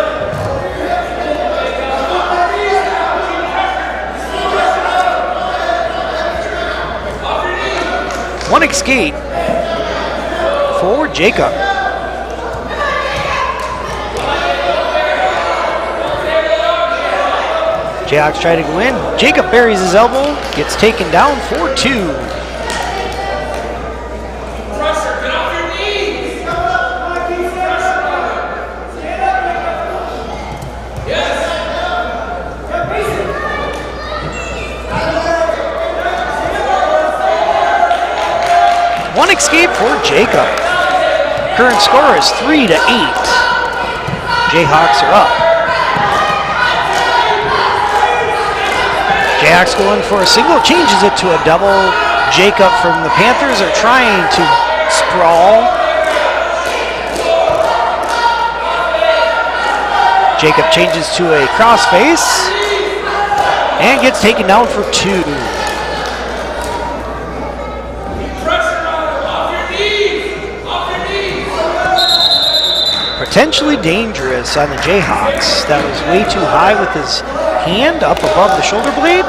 One escape for Jacob. Jayhawks try to go in. Jacob buries his elbow. Gets taken down for 2. escape for Jacob. Current score is 3-8. Jayhawks are up. Jayhawks going for a single, changes it to a double. Jacob from the Panthers are trying to sprawl. Jacob changes to a crossface and gets taken down for 2. Potentially dangerous on the Jayhawks. That was way too high with his hand up above the shoulder blade.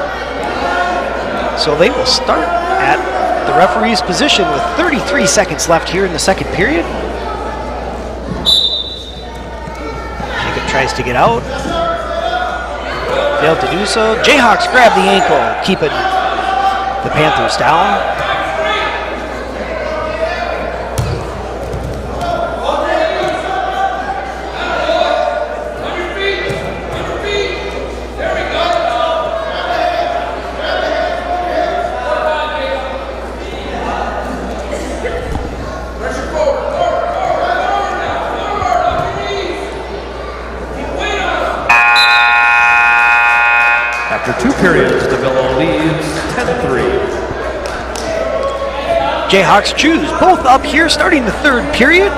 So they will start at the referee's position with 33 seconds left here in the second period. Jacob tries to get out. Failed to do so. Jayhawks grab the ankle, keeping the Panthers down. After 2 periods, DeVillo leads 10-3. Jayhawks choose both up here starting the third period.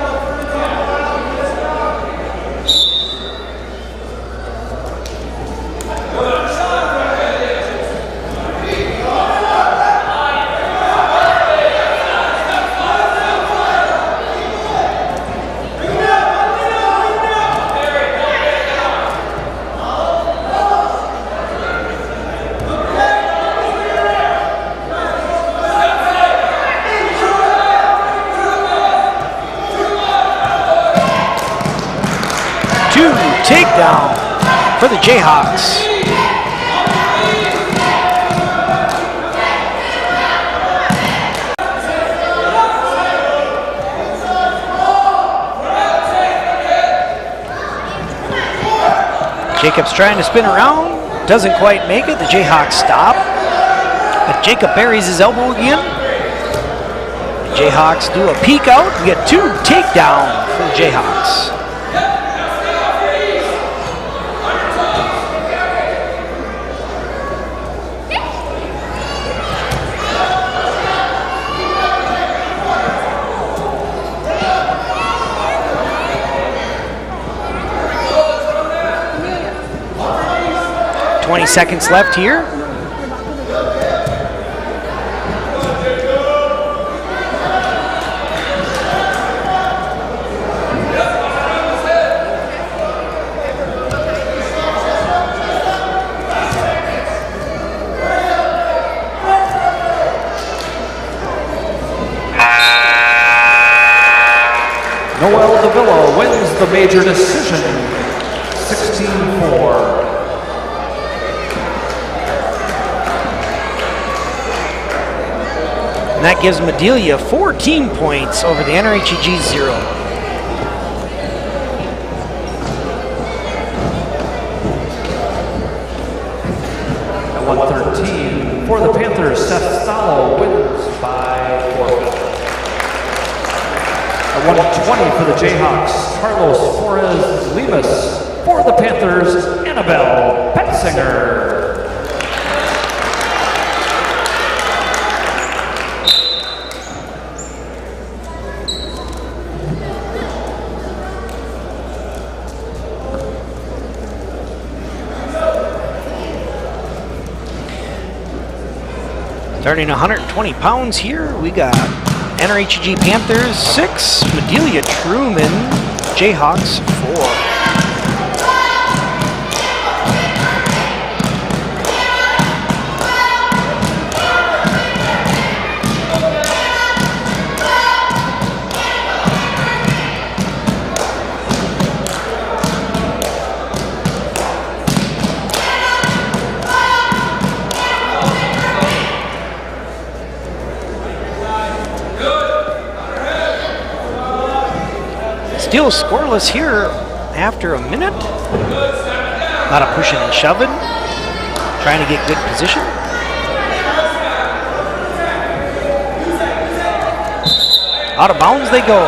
Takedown for the Jayhawks. Jacob's trying to spin around, doesn't quite make it. The Jayhawks stop, but Jacob buries his elbow again. The Jayhawks do a peek out. We get 2 takedown for the Jayhawks. Seconds left here. Noel DeVillo wins the major decision, 16-4. And that gives Madelia 14 points over the NRHEG 0. At 113, for the Panthers, Seth Stallo wins by forfeit. At 120 for the Jayhawks, Carlos Flores Lemus. For the Panthers, Annabelle Petzinger. Starting 120 pounds here, we got NRHEG Panthers 6, Madelia-Truman, Jayhawks 4. Still scoreless here after a minute. A lot of pushing and shoving. Trying to get good position. Out of bounds they go.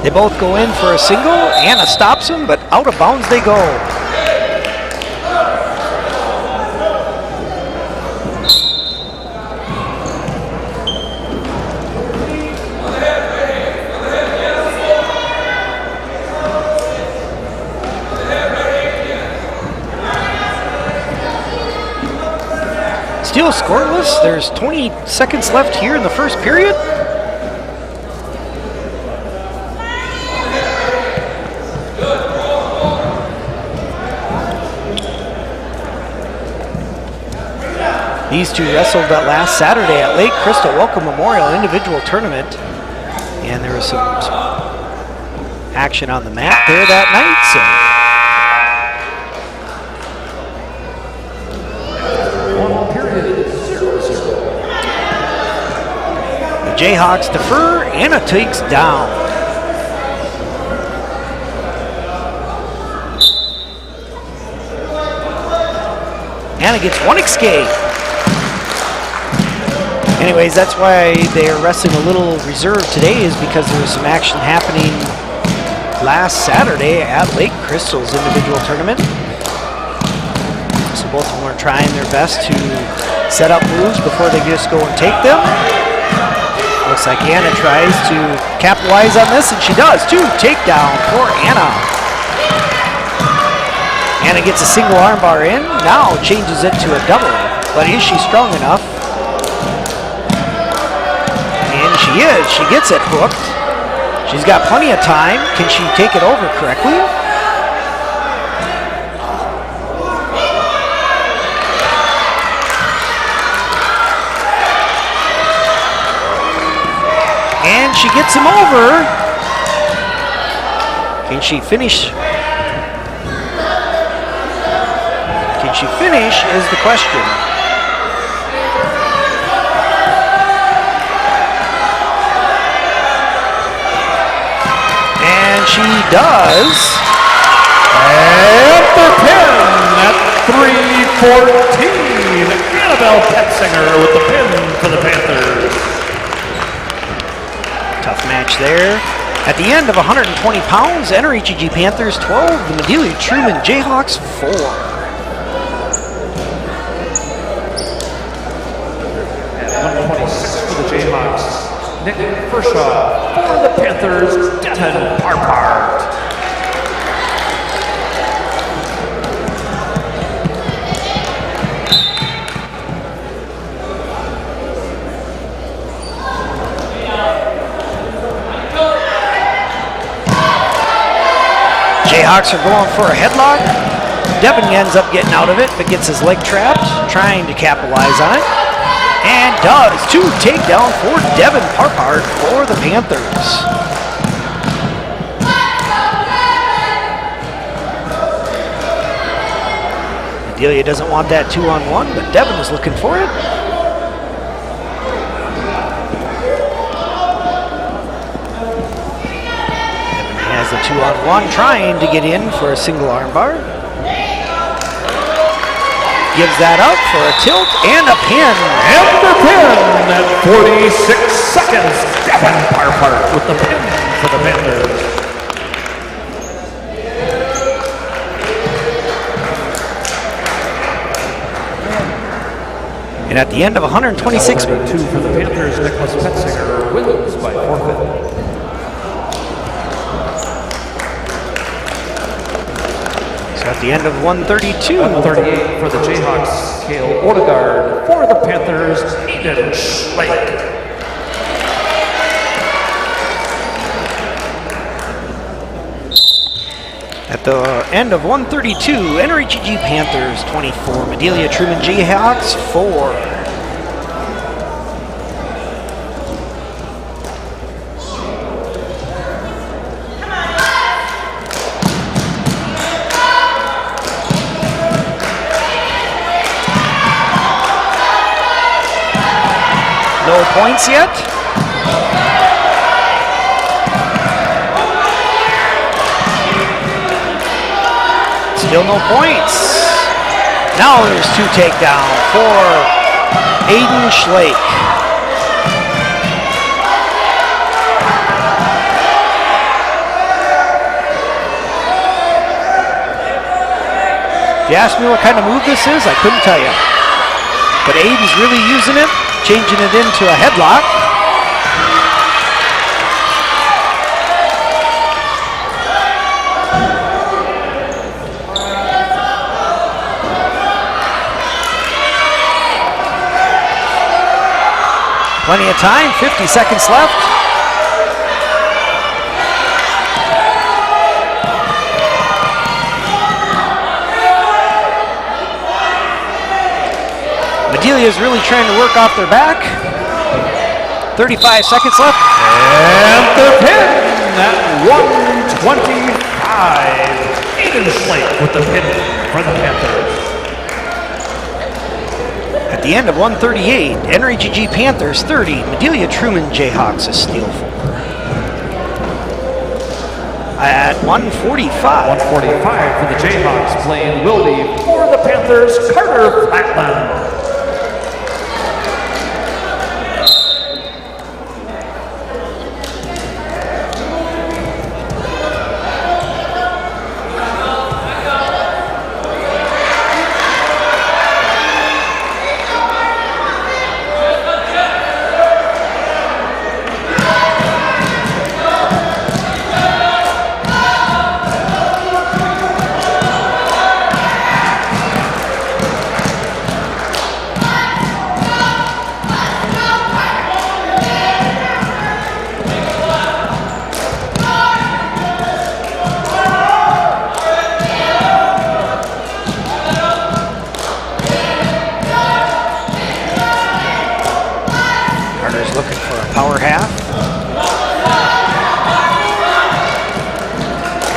They both go in for a single. Anna stops him, but out of bounds they go. Still scoreless. There's 20 seconds left here in the first period. These two wrestled last Saturday at Lake Crystal Welcome Memorial Individual Tournament. And there was some action on the mat there that night. One period, 0-0. The Jayhawks defer. Anna takes down. Anna gets one escape. Anyways, that's why they're wrestling a little reserve today, is because there was some action happening last Saturday at Lake Crystal's individual tournament. So both of them are trying their best to set up moves before they just go and take them. Looks like Anna tries to capitalize on this, and she does too. Takedown for Anna. Anna gets a single armbar in, now changes it to a double. But is she strong enough? And she is. She gets it hooked. She's got plenty of time. Can she take it over correctly? And she gets him over. Can she finish? Can she finish is the question. And she does. And for pin at 3:14, Annabelle Petzinger with the pin for the Panthers. Tough match there. At the end of 120 pounds, NRHEG Panthers 12, the Madelia-Truman Jayhawks 4. 126 for the Jayhawks. Nick Kershaw for the Panthers, Devin Parpart. Jayhawks are going for a headlock. Devin ends up getting out of it, but gets his leg trapped, trying to capitalize on it. And does. 2 takedown for Devin Parpart for the Panthers. Madelia doesn't want that 2-on-1, but Devin is looking for it. Devin has the 2-on-1, trying to get in for a single armbar. Gives that up for a tilt and a pin. And the pin at 46 seconds. Devin Parpart with the pin for the Panthers. And at the end of 126, 2 for the Panthers, Nicholas Petzinger wins by forfeit. so at the end of 132, 138 for the Jayhawks, Cale Odegaard. For the Panthers, Eden Schleich. at the end of 132, NRHEG Panthers 24, Madelia-Truman Jayhawks 4. No points yet. Still no points. Now there's 2 takedown for Aiden Schlake. If you ask me what kind of move this is, I couldn't tell you. But Aiden's really using it, changing it into a headlock. Plenty of time, 50 seconds left. Madelia's really trying to work off their back. 35 seconds left. And the pin at 125. Aiden Schlake with the pin for the Panthers. At the end of 138, NRHEG Panthers 30, Madelia-Truman Jayhawks a steal 4. At 145. 145 for the Jayhawks playing Wildy. For the Panthers, Carter Flatland.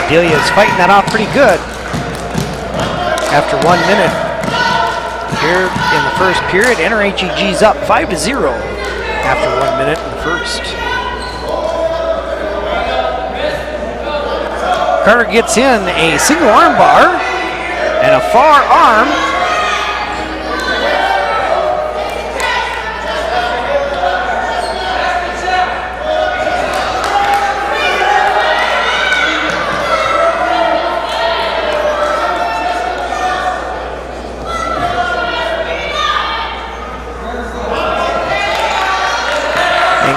Madelia's fighting that off pretty good. After 1 minute here in the first period, NRHEG's up 5-0 after 1 minute in the first. Carter gets in a single arm bar and a far arm.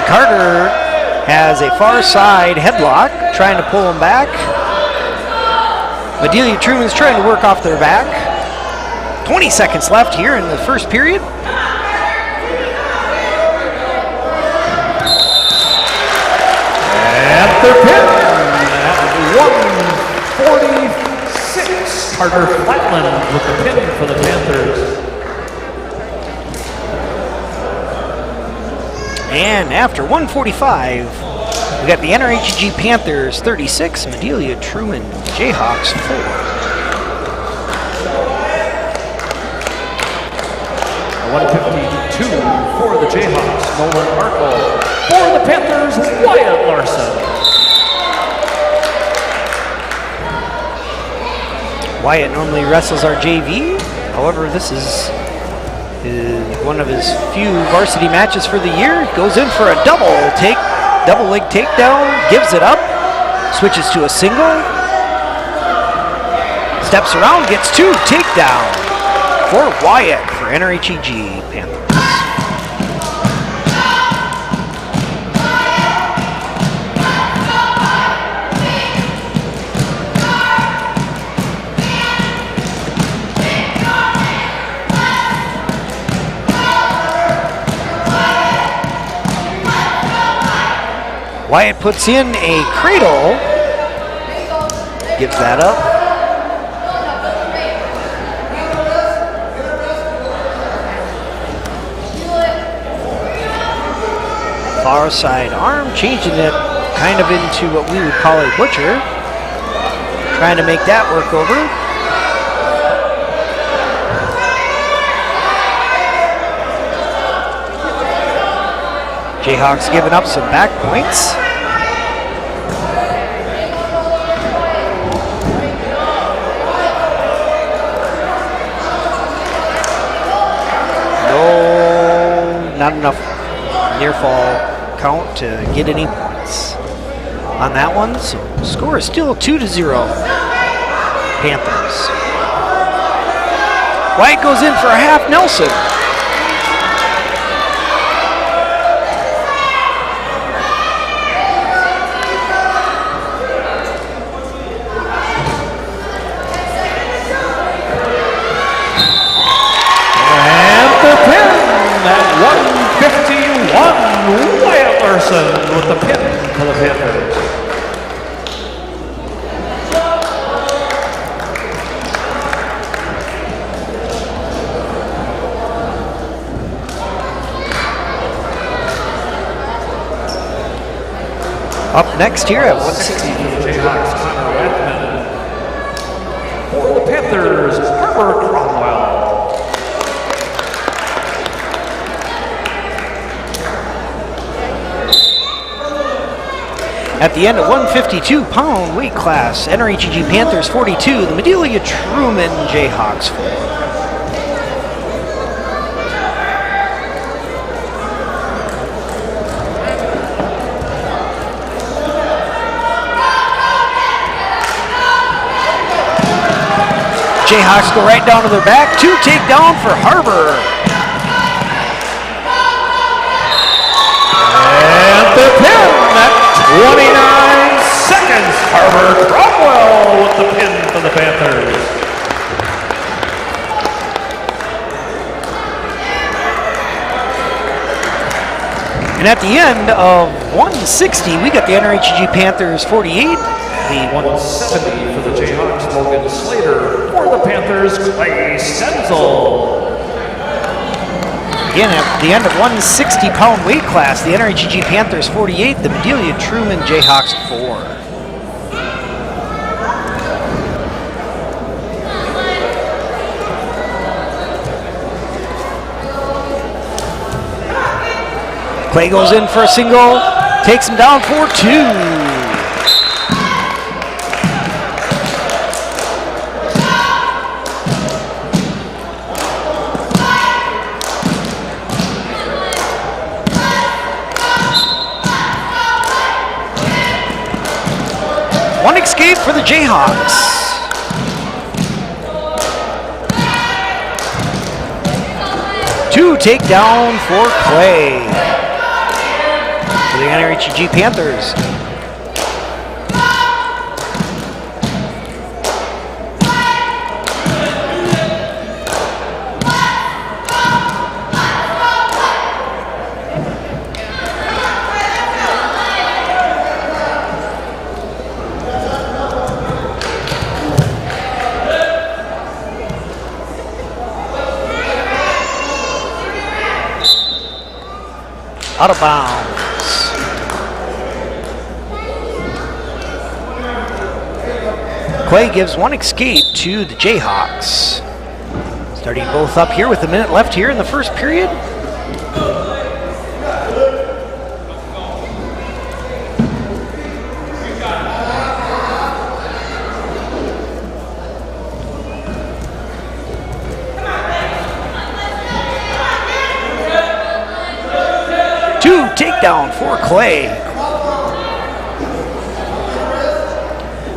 Carter has a far side headlock, trying to pull him back. Madelia-Truman's trying to work off their back. 20 seconds left here in the first period. And the pin at 146. Carter Flatland with the pin for the Panthers. And after 145, we got the NRHEG Panthers 36, Madelia-Truman Jayhawks 4. A 152 for the Jayhawks, Nolan Markle. For the Panthers, Wyatt Larson. Wyatt normally wrestles our JV. However, this is one of his few varsity matches for the year. Goes in for a double leg takedown, gives it up, switches to a single, steps around, gets 2 takedown for Wyatt for NRHEG Panthers. Wyatt puts in a cradle, gives that up. Far side arm, changing it kind of into what we would call a butcher. Trying to make that work over. Jayhawks giving up some back points. No, not enough near fall count to get any points on that one. So score is still 2-0. Panthers. White goes in for a half Nelson. And the pin at 151. Wyatt Larson with the pin for the Panthers. Up next here at 160. For the Jayhawks, Connor Rathman. For the Panthers, Harper Cromwell. At the end of 152-pound weight class, NRHEG Panthers 42, the Madelia-Truman Jayhawks 4. Jayhawks go right down to their back. 2 takedown for Harbor. And the pin at 29 seconds. Harper Cromwell with the pin for the Panthers. And at the end of 160, we got the NRHEG Panthers 48. The 170 for the Jayhawks, Logan Slater. For the Panthers, Clay Stenzel. Again, at the end of 160-pound weight class, the NRHEG Panthers 48, the Madelia-Truman Jayhawks 4. Clay goes in for a single, takes him down for 2. One escape for the Jayhawks. Two takedown for Clay. For the NRHEG Panthers. Out of bounds. Clay gives one escape to the Jayhawks. Starting both up here with a minute left here in the first period. Takedown for Clay.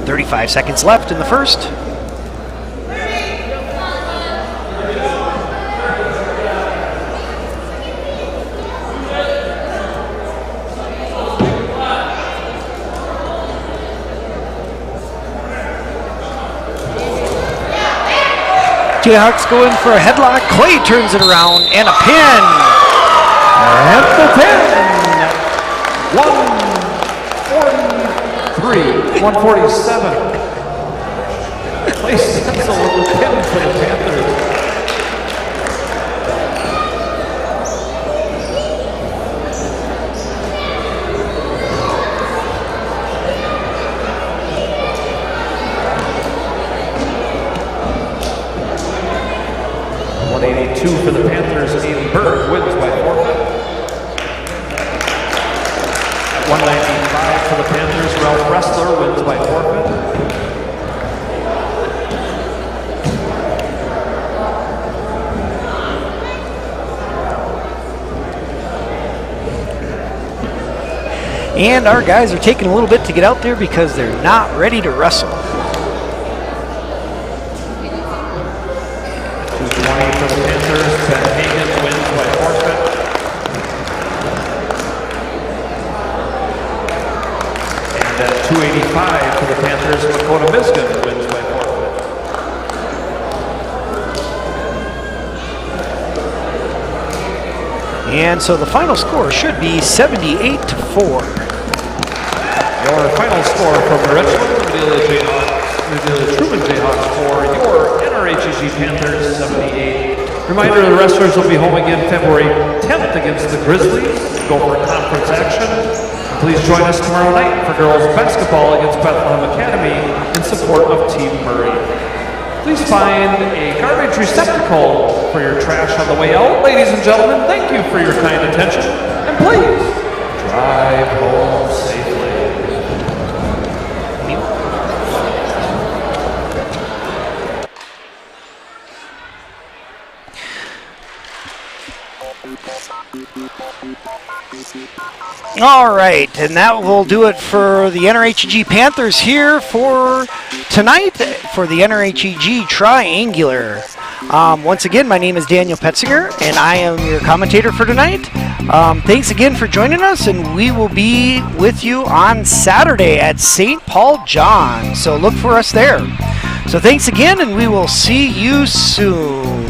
35 seconds left in the first. Jayhawks go in for a headlock. Clay turns it around and a pin. And the pin. 143, 147. Clay Stenzel with the pin for the Panthers. For the Panthers, Aiden Berg wins by 4. 195 for the Panthers, Ralph Ressler wins by forfeit. And our guys are taking a little bit to get out there because they're not ready to wrestle. 220 for the Panthers, Ben Hagan wins by forfeit. And at 285 for the Panthers, Makota Miskin wins by forfeit. And so the final score should be 78-4. Your final score from the Richmond Madelia-Truman Jayhawks for your NRHEG Panthers 78. Reminder, the wrestlers will be home again February 10th against the Grizzlies. Go for conference action. Please join us tomorrow night for girls basketball against Bethlehem Academy in support of Team Murray. Please find a garbage receptacle for your trash on the way out. Ladies and gentlemen, thank you for your kind attention, and please drive home safely. All right, and that will do it for the NRHEG Panthers here for tonight for the NRHEG Triangular. Once again, my name is Daniel Petzinger, and I am your commentator for tonight. Thanks again for joining us, and we will be with you on Saturday at St. Paul John, so look for us there. So thanks again, and we will see you soon.